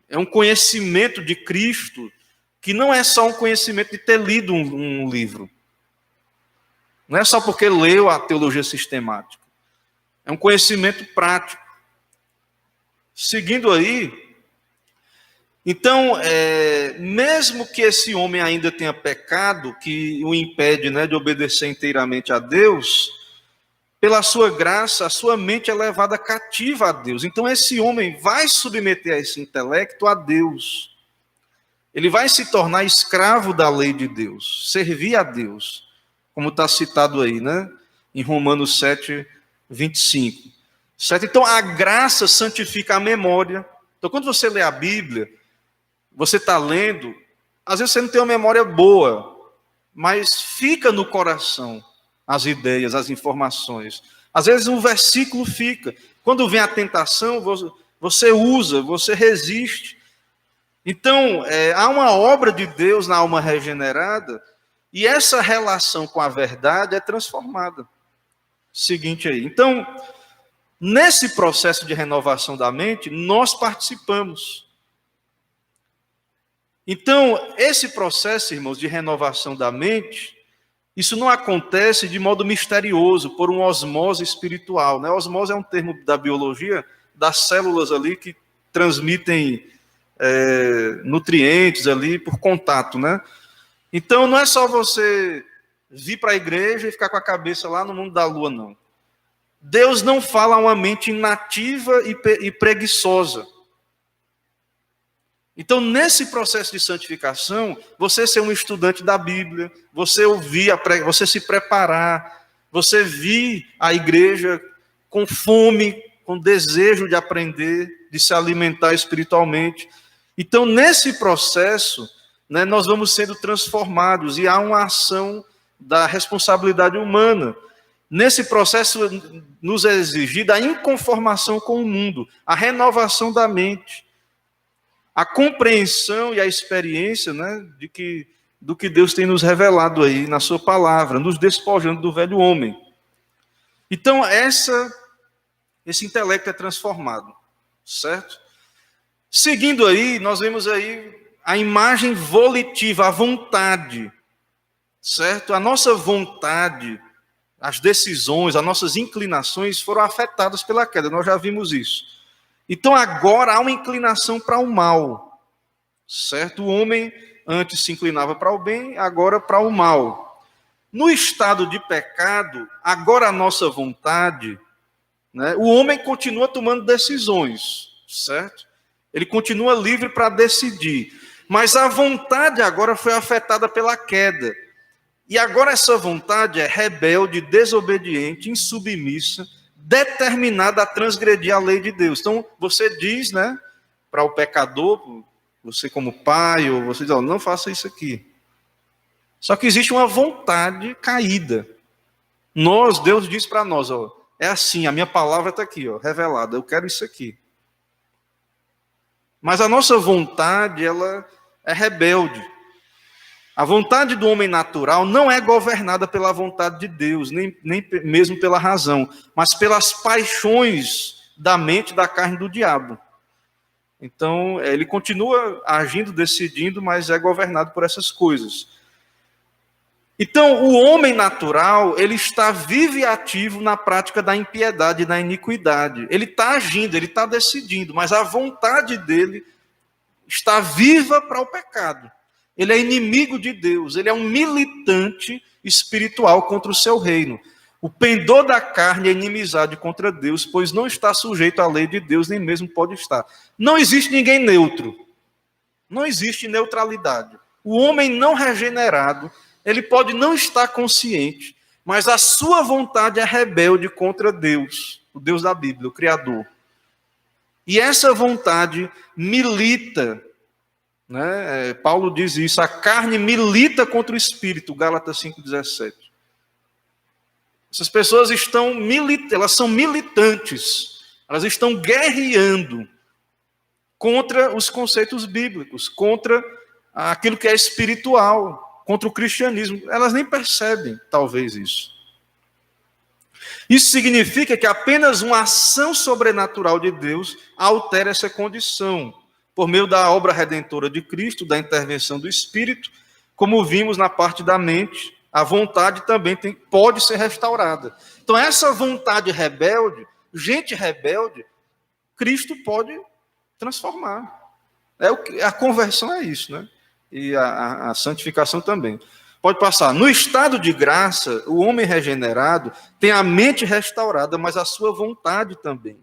é um conhecimento de Cristo, que não é só um conhecimento de ter lido um livro, não é só porque leu a teologia sistemática, é um conhecimento prático. Seguindo aí, então, mesmo que esse homem ainda tenha pecado, que o impede, né, de obedecer inteiramente a Deus, pela sua graça, a sua mente é levada cativa a Deus. Então, esse homem vai submeter esse intelecto a Deus. Ele vai se tornar escravo da lei de Deus, servir a Deus, como está citado aí, né, em Romanos 7, 25. Certo? Então, a graça santifica a memória. Então, quando você lê a Bíblia, você está lendo, às vezes você não tem uma memória boa, mas fica no coração as ideias, as informações. Às vezes um versículo fica. Quando vem a tentação, você usa, você resiste. Então, há uma obra de Deus na alma regenerada, e essa relação com a verdade é transformada. Seguinte aí. Então, nesse processo de renovação da mente, nós participamos. Então, esse processo, irmãos, de renovação da mente, isso não acontece de modo misterioso, por uma osmose espiritual, né? Osmose é um termo da biologia, das células ali que transmitem nutrientes ali por contato, né? Então, não é só você vir para a igreja e ficar com a cabeça lá no mundo da lua, não. Deus não fala a uma mente inativa e preguiçosa. Então, nesse processo de santificação, você ser um estudante da Bíblia, você ouvir, você se preparar, você vir à igreja com fome, com desejo de aprender, de se alimentar espiritualmente. Então, nesse processo, né, nós vamos sendo transformados e há uma ação da responsabilidade humana. Nesse processo, nos é exigida a inconformação com o mundo, a renovação da mente, a compreensão e a experiência, né, do que Deus tem nos revelado aí na sua palavra, nos despojando do velho homem. Então, esse intelecto é transformado, certo? Seguindo aí, nós vemos aí a imagem volitiva, a vontade, certo? A nossa vontade, as decisões, as nossas inclinações foram afetadas pela queda, nós já vimos isso. Então agora há uma inclinação para o mal, certo? O homem Antes se inclinava para o bem, agora para o mal. No estado de pecado, agora a nossa vontade, né, o homem continua tomando decisões, certo? Ele continua livre para decidir. Mas a vontade agora foi afetada pela queda. E agora essa vontade é rebelde, desobediente, insubmissa, determinada a transgredir a lei de Deus. Então, você diz, né, para o pecador, você como pai, ou você diz, oh, não faça isso aqui. Só que existe uma vontade caída. Deus diz para nós, ó, é assim, a minha palavra está aqui, ó, revelada, eu quero isso aqui. Mas a nossa vontade, ela é rebelde. A vontade do homem natural não é governada pela vontade de Deus, nem mesmo pela razão, mas pelas paixões da mente, da carne do diabo. Então, ele continua agindo, decidindo, mas é governado por essas coisas. Então, o homem natural, ele está vivo e ativo na prática da impiedade e da iniquidade. Ele está agindo, ele está decidindo, mas a vontade dele está viva para o pecado. Ele é inimigo de Deus, ele é um militante espiritual contra o seu reino. O pendor da carne é inimizade contra Deus, pois não está sujeito à lei de Deus, nem mesmo pode estar. Não existe ninguém neutro. Não existe neutralidade. O homem não regenerado, ele pode não estar consciente, mas a sua vontade é rebelde contra Deus, o Deus da Bíblia, o Criador. E essa vontade milita, né? Paulo diz isso, a carne milita contra o espírito, Gálatas 5,17. Essas pessoas elas são militantes, elas estão guerreando contra os conceitos bíblicos, contra aquilo que é espiritual, contra o cristianismo. Elas nem percebem, talvez, isso. Isso significa que apenas uma ação sobrenatural de Deus altera essa condição, por meio da obra redentora de Cristo, da intervenção do Espírito, como vimos na parte da mente, a vontade também pode ser restaurada. Então, essa vontade rebelde, gente rebelde, Cristo pode transformar. A conversão é isso, né? E a santificação também. Pode passar. No estado de graça, o homem regenerado tem a mente restaurada, mas a sua vontade também.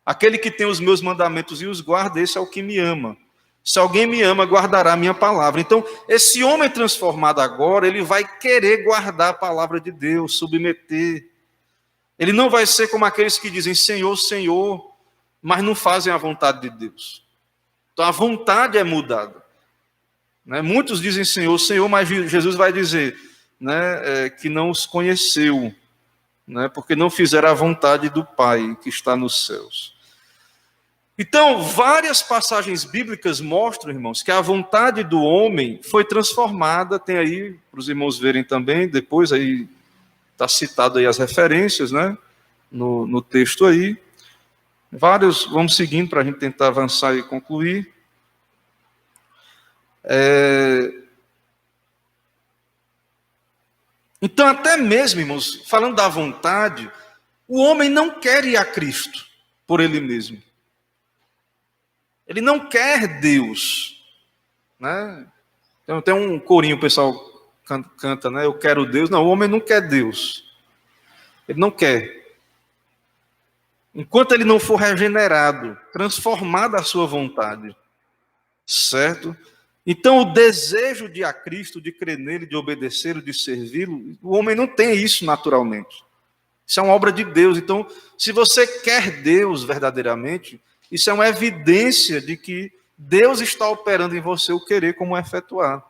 Aquele que tem os meus mandamentos e os guarda, esse é o que me ama. Se alguém me ama, guardará a minha palavra. Então, esse homem transformado agora, ele vai querer guardar a palavra de Deus, submeter. Ele não vai ser como aqueles que dizem Senhor, Senhor, mas não fazem a vontade de Deus. Então, a vontade é mudada. Né? Muitos dizem Senhor, Senhor, mas Jesus vai dizer, né, que não os conheceu, né, porque não fizeram a vontade do Pai que está nos céus. Então, várias passagens bíblicas mostram, irmãos, que a vontade do homem foi transformada. Tem aí, para os irmãos verem também, depois aí está citado aí as referências, né, no texto aí. Vários, vamos seguindo para a gente tentar avançar e concluir. Então, até mesmo, irmãos, falando da vontade, o homem não quer ir a Cristo por ele mesmo. Ele não quer Deus. Né? Então, tem um corinho, o pessoal canta, né? Eu quero Deus. Não, o homem não quer Deus. Ele não quer. Enquanto ele não for regenerado, transformado a sua vontade. Certo? Então, o desejo de ir a Cristo, de crer nele, de obedecê-lo, de servi-lo, o homem não tem isso naturalmente. Isso é uma obra de Deus. Então, se você quer Deus verdadeiramente, isso é uma evidência de que Deus está operando em você o querer como efetuar.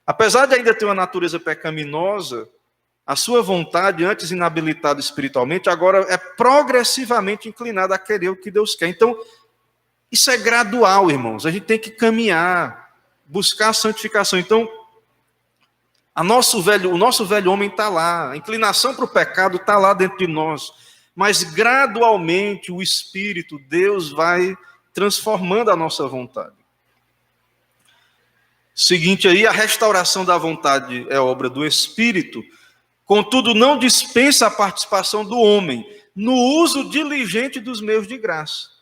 Apesar de ainda ter uma natureza pecaminosa, a sua vontade, antes inabilitada espiritualmente, agora é progressivamente inclinada a querer o que Deus quer. Então, isso é gradual, irmãos. A gente tem que caminhar, buscar a santificação. Então, o nosso velho homem está lá. A inclinação para o pecado está lá dentro de nós. Mas, gradualmente, o Espírito, Deus, vai transformando a nossa vontade. Seguinte aí, a restauração da vontade é obra do Espírito. Contudo, não dispensa a participação do homem no uso diligente dos meios de graça.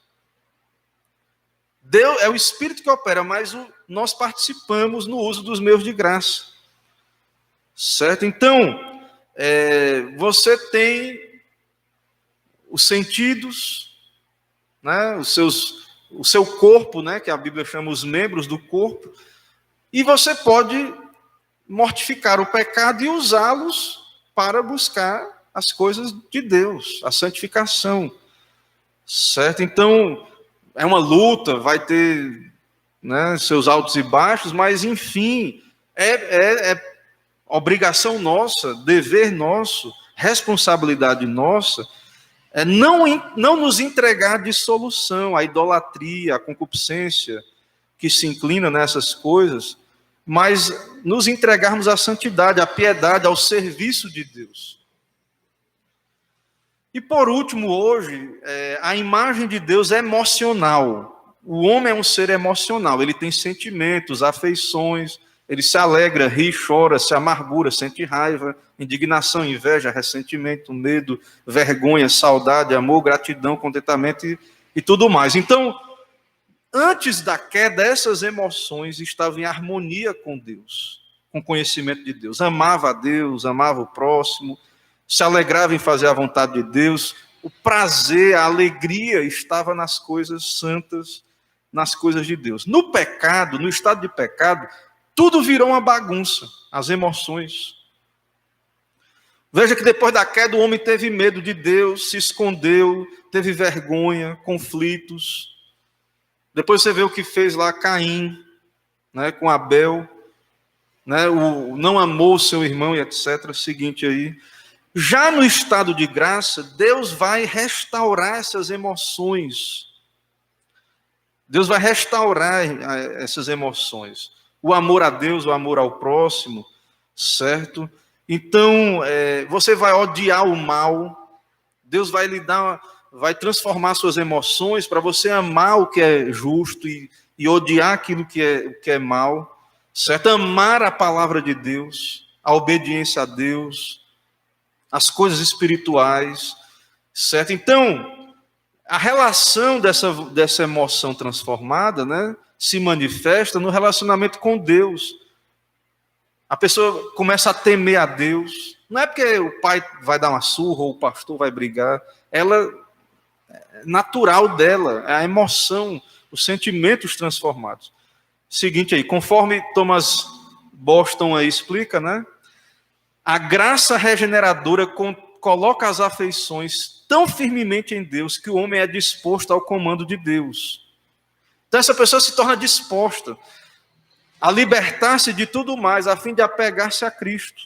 Deus, é o Espírito que opera, mas nós participamos no uso dos meios de graça. Certo? Então, você tem os sentidos, né? O seu corpo, né? Que a Bíblia chama os membros do corpo, e você pode mortificar o pecado e usá-los para buscar as coisas de Deus, a santificação. Certo? Então, é uma luta, vai ter, né, seus altos e baixos, mas, enfim, é obrigação nossa, dever nosso, responsabilidade nossa, não nos entregar à dissolução, à idolatria, à concupiscência, que se inclina nessas coisas, mas nos entregarmos à santidade, à piedade, ao serviço de Deus. E por último, hoje, a imagem de Deus é emocional. O homem é um ser emocional, ele tem sentimentos, afeições, ele se alegra, ri, chora, se amargura, sente raiva, indignação, inveja, ressentimento, medo, vergonha, saudade, amor, gratidão, contentamento e tudo mais. Então, antes da queda, essas emoções estavam em harmonia com Deus, com o conhecimento de Deus. Amava a Deus, amava o próximo, se alegrava em fazer a vontade de Deus. O prazer, a alegria estava nas coisas santas, nas coisas de Deus. No pecado, no estado de pecado, tudo virou uma bagunça, as emoções. Veja que depois da queda o homem teve medo de Deus, se escondeu, teve vergonha, conflitos. Depois você vê o que fez lá Caim, né, com Abel, né, não amou o seu irmão e etc. Seguinte aí. Já no estado de graça, Deus vai restaurar essas emoções. Deus vai restaurar essas emoções. O amor a Deus, o amor ao próximo, certo? Então, você vai odiar o mal, Deus vai vai transformar suas emoções para você amar o que é justo e odiar aquilo que é mal, certo? Amar a palavra de Deus, a obediência a Deus, as coisas espirituais, certo? Então, a relação dessa emoção transformada, né, se manifesta no relacionamento com Deus. A pessoa começa a temer a Deus. Não é porque o pai vai dar uma surra ou o pastor vai brigar. Ela é natural dela, é a emoção, os sentimentos transformados. Seguinte aí, conforme Thomas Boston aí explica, né? A graça regeneradora coloca as afeições tão firmemente em Deus que o homem é disposto ao comando de Deus. Então essa pessoa se torna disposta a libertar-se de tudo mais, a fim de apegar-se a Cristo.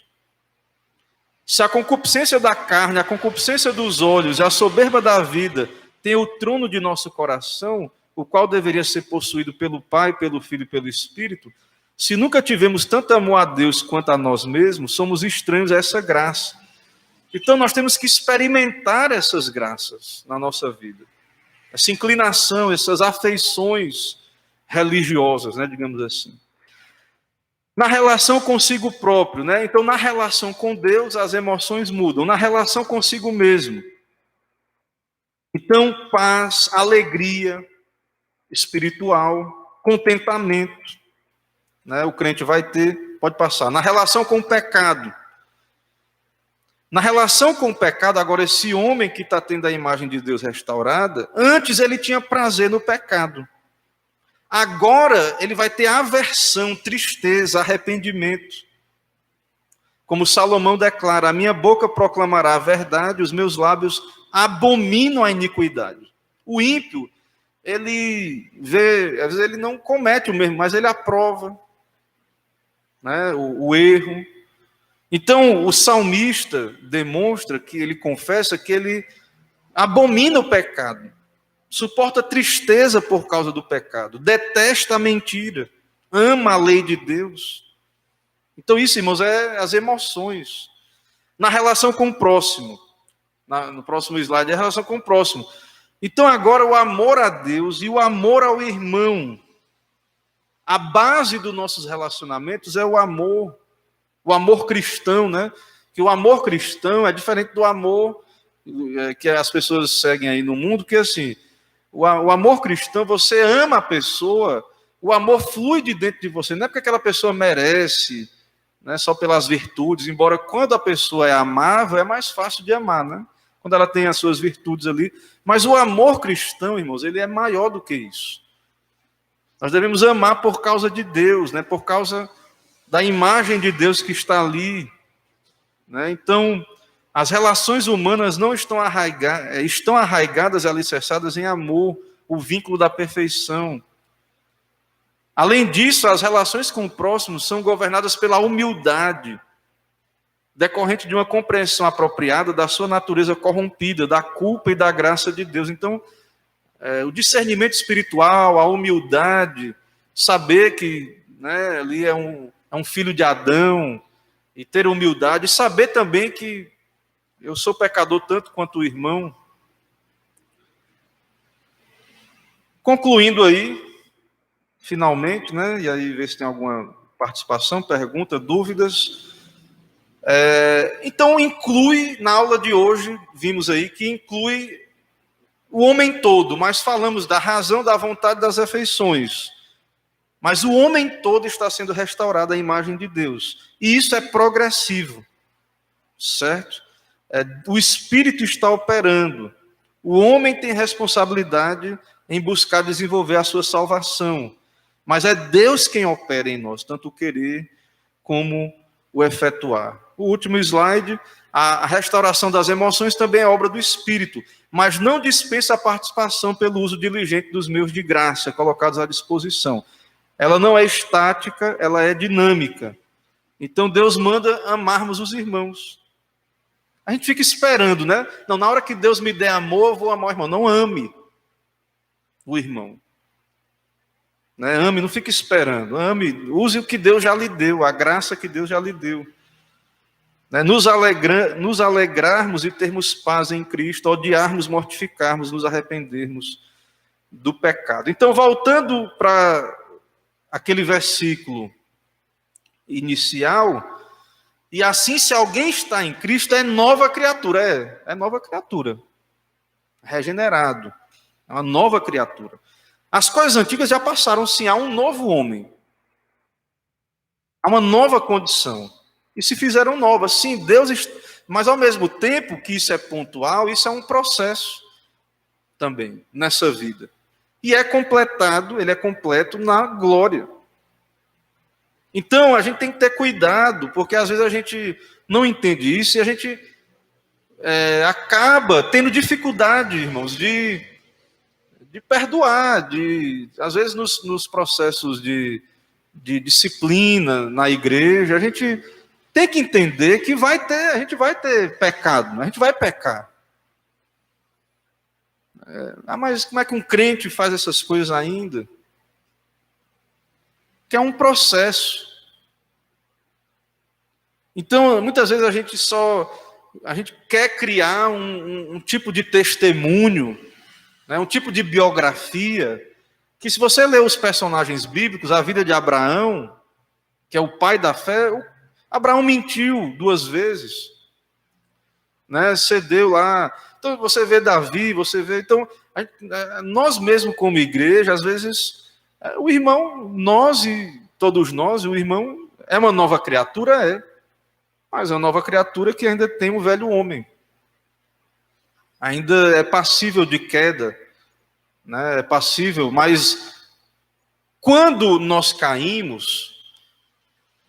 Se a concupiscência da carne, a concupiscência dos olhos e a soberba da vida tem o trono de nosso coração, o qual deveria ser possuído pelo Pai, pelo Filho e pelo Espírito, se nunca tivemos tanto amor a Deus quanto a nós mesmos, somos estranhos a essa graça. Então nós temos que experimentar essas graças na nossa vida. Essa inclinação, essas afeições religiosas, né, digamos assim. Na relação consigo próprio, né? Então, na relação com Deus, as emoções mudam. Na relação consigo mesmo. Então, paz, alegria espiritual, contentamento, né? O crente vai ter, pode passar. Na relação com o pecado. Na relação com o pecado, agora, esse homem que está tendo a imagem de Deus restaurada, antes ele tinha prazer no pecado. Agora ele vai ter aversão, tristeza, arrependimento. Como Salomão declara, a minha boca proclamará a verdade, os meus lábios abominam a iniquidade. O ímpio, ele vê, às vezes ele não comete o mesmo, mas ele aprova, né, o erro. Então o salmista demonstra que ele confessa que ele abomina o pecado. Suporta tristeza por causa do pecado, detesta a mentira, ama a lei de Deus. Então isso, irmãos, é as emoções. Na relação com o próximo, no próximo slide, é a relação com o próximo. Então agora o amor a Deus e o amor ao irmão. A base dos nossos relacionamentos é o amor cristão, né? Que o amor cristão é diferente do amor que as pessoas seguem aí no mundo, que assim, O amor cristão, você ama a pessoa, o amor flui de dentro de você, não é porque aquela pessoa merece, né, só pelas virtudes, embora quando a pessoa é amável, é mais fácil de amar, né? Quando ela tem as suas virtudes ali. Mas o amor cristão, irmãos, ele é maior do que isso. Nós devemos amar por causa de Deus, né? Por causa da imagem de Deus que está ali, né? Então, as relações humanas não estão arraigadas e alicerçadas em amor, o vínculo da perfeição. Além disso, as relações com o próximo são governadas pela humildade, decorrente de uma compreensão apropriada da sua natureza corrompida, da culpa e da graça de Deus. Então, o discernimento espiritual, a humildade, saber que, né, ali é um filho de Adão, e ter humildade, e saber também que eu sou pecador tanto quanto o irmão. Concluindo aí, finalmente, né, e aí ver se tem alguma participação, pergunta, dúvidas. Então, inclui, na aula de hoje, vimos aí que inclui o homem todo, mas falamos da razão, da vontade, das afeições. Mas o homem todo está sendo restaurado à imagem de Deus. E isso é progressivo, certo? O Espírito está operando. O homem tem responsabilidade em buscar desenvolver a sua salvação. Mas é Deus quem opera em nós, tanto o querer como o efetuar. O último slide, a restauração das emoções também é obra do Espírito, mas não dispensa a participação pelo uso diligente dos meios de graça colocados à disposição. Ela não é estática, ela é dinâmica. Então Deus manda amarmos os irmãos. A gente fica esperando, né? Não, na hora que Deus me der amor, eu vou amar o irmão. Não ame o irmão. Né? Ame, não fique esperando. Ame, use o que Deus já lhe deu, a graça que Deus já lhe deu. Né? Nos alegrarmos e termos paz em Cristo, odiarmos, mortificarmos, nos arrependermos do pecado. Então, voltando para aquele versículo inicial, e assim, se alguém está em Cristo, é nova criatura, é nova criatura, regenerado, é uma nova criatura. As coisas antigas já passaram, sim, há um novo homem, há uma nova condição, e se fizeram novas, sim, mas ao mesmo tempo que isso é pontual, isso é um processo também, nessa vida, e é completado, ele é completo na glória. Então, a gente tem que ter cuidado, porque às vezes a gente não entende isso e a gente acaba tendo dificuldade, irmãos, de perdoar, às vezes nos processos de disciplina na igreja, a gente tem que entender que a gente vai ter pecado, a gente vai pecar. Mas como é que um crente faz essas coisas ainda? Que é um processo. Então, muitas vezes a gente quer criar um tipo de testemunho, né, um tipo de biografia, que se você ler os personagens bíblicos, a vida de Abraão, que é o pai da fé, Abraão mentiu 2 vezes, né, cedeu lá. Então, você vê Davi, você vê... Então, nós mesmos como igreja, às vezes, o irmão, nós e todos nós, o irmão é uma nova criatura, mas é uma nova criatura que ainda tem o velho homem. Ainda é passível de queda, né? É passível, mas quando nós caímos,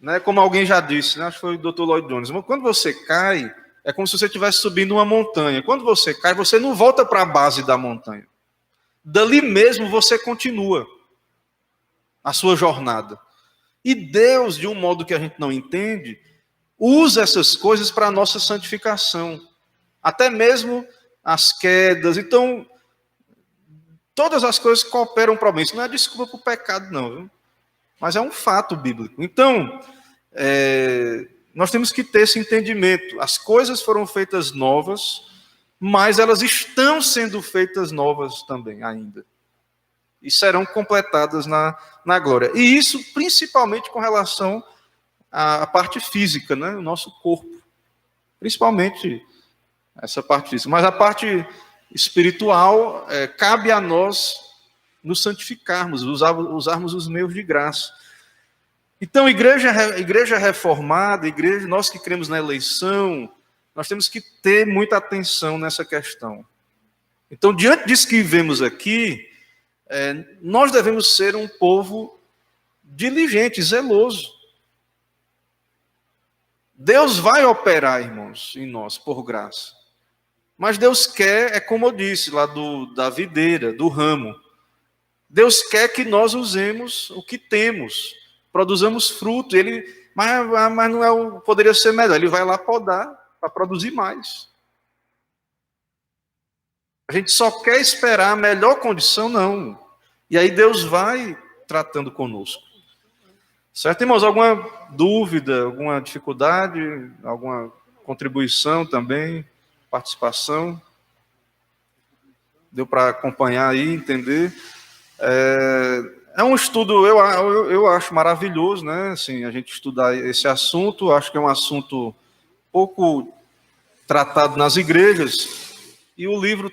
né, como alguém já disse, né, acho que foi o Dr. Lloyd Jones, quando você cai, é como se você estivesse subindo uma montanha. Quando você cai, você não volta para a base da montanha. Dali mesmo você continua a sua jornada. E Deus, de um modo que a gente não entende, usa essas coisas para a nossa santificação. Até mesmo as quedas. Então, todas as coisas cooperam para o bem. Isso não é desculpa para o pecado, não. Viu? Mas é um fato bíblico. Então, nós temos que ter esse entendimento. As coisas foram feitas novas, mas elas estão sendo feitas novas também ainda. E serão completadas na glória. E isso principalmente com relação à parte física, né? O nosso corpo. Principalmente essa parte física. Mas a parte espiritual, cabe a nós nos santificarmos, usarmos os meios de graça. Então, igreja reformada, nós que cremos na eleição, nós temos que ter muita atenção nessa questão. Então, diante disso que vemos aqui, nós devemos ser um povo diligente, zeloso. Deus vai operar, irmãos, em nós, por graça. Mas Deus quer, como eu disse, lá da videira, do ramo. Deus quer que nós usemos o que temos, produzamos fruto. Mas não poderia ser melhor. Ele vai lá podar para produzir mais. A gente só quer esperar a melhor condição, não. E aí Deus vai tratando conosco. Certo, irmãos? Alguma dúvida, alguma dificuldade, alguma contribuição também, participação? Deu para acompanhar aí, entender? É um estudo, eu acho maravilhoso, né? Assim, a gente estudar esse assunto, acho que é um assunto pouco tratado nas igrejas, e o livro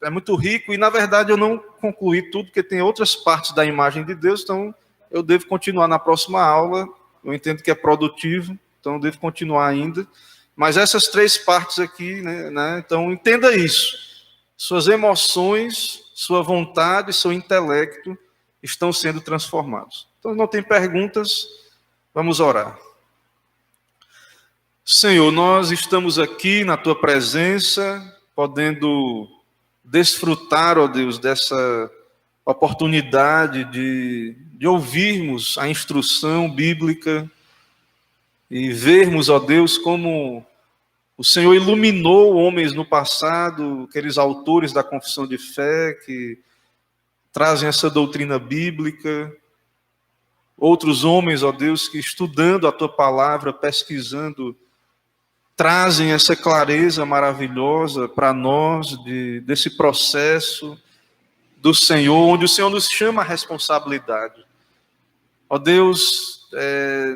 é muito rico, e na verdade eu não concluí tudo, porque tem outras partes da imagem de Deus, então eu devo continuar na próxima aula. Eu entendo que é produtivo, então eu devo continuar ainda, mas essas 3 partes aqui, né? Então entenda isso, suas emoções, sua vontade, seu intelecto estão sendo transformados. Então não tem perguntas, vamos orar. Senhor, nós estamos aqui na Tua presença, podendo desfrutar, ó Deus, dessa oportunidade de ouvirmos a instrução bíblica e vermos, ó Deus, como o Senhor iluminou homens no passado, aqueles autores da confissão de fé que trazem essa doutrina bíblica, outros homens, ó Deus, que estudando a Tua palavra, pesquisando, trazem essa clareza maravilhosa para nós desse processo do Senhor, onde o Senhor nos chama à responsabilidade. Ó Deus,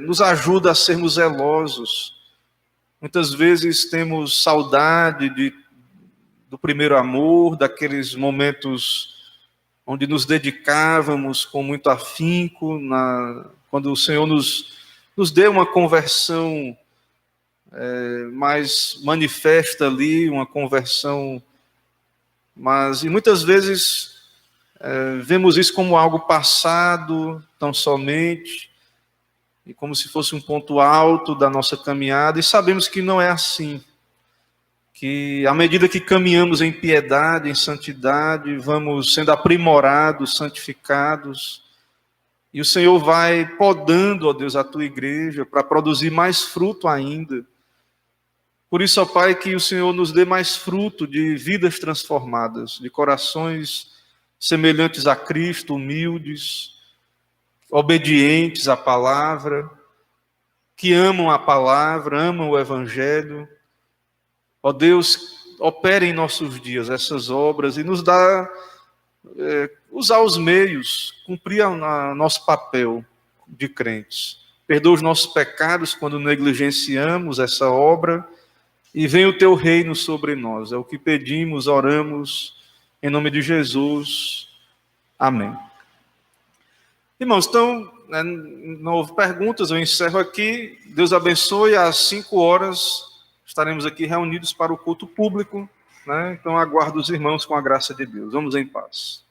nos ajuda a sermos zelosos. Muitas vezes temos saudade do primeiro amor, daqueles momentos onde nos dedicávamos com muito afinco, quando o Senhor nos deu uma conversão mais manifesta ali, uma conversão, e muitas vezes vemos isso como algo passado, tão somente, e como se fosse um ponto alto da nossa caminhada, e sabemos que não é assim, que à medida que caminhamos em piedade, em santidade, vamos sendo aprimorados, santificados, e o Senhor vai podando, ó Deus, a Tua igreja, para produzir mais fruto ainda. Por isso, ó Pai, que o Senhor nos dê mais fruto de vidas transformadas, de corações semelhantes a Cristo, humildes, obedientes à palavra, que amam a palavra, amam o Evangelho. Ó Deus, opere em nossos dias essas obras e nos dá, usar os meios, cumprir nosso papel de crentes. Perdoa os nossos pecados quando negligenciamos essa obra, e venha o Teu reino sobre nós. É o que pedimos, oramos, em nome de Jesus. Amém. Irmãos, então, não houve perguntas, eu encerro aqui. Deus abençoe. Às 5h estaremos aqui reunidos para o culto público, né? Então, aguardo os irmãos com a graça de Deus. Vamos em paz.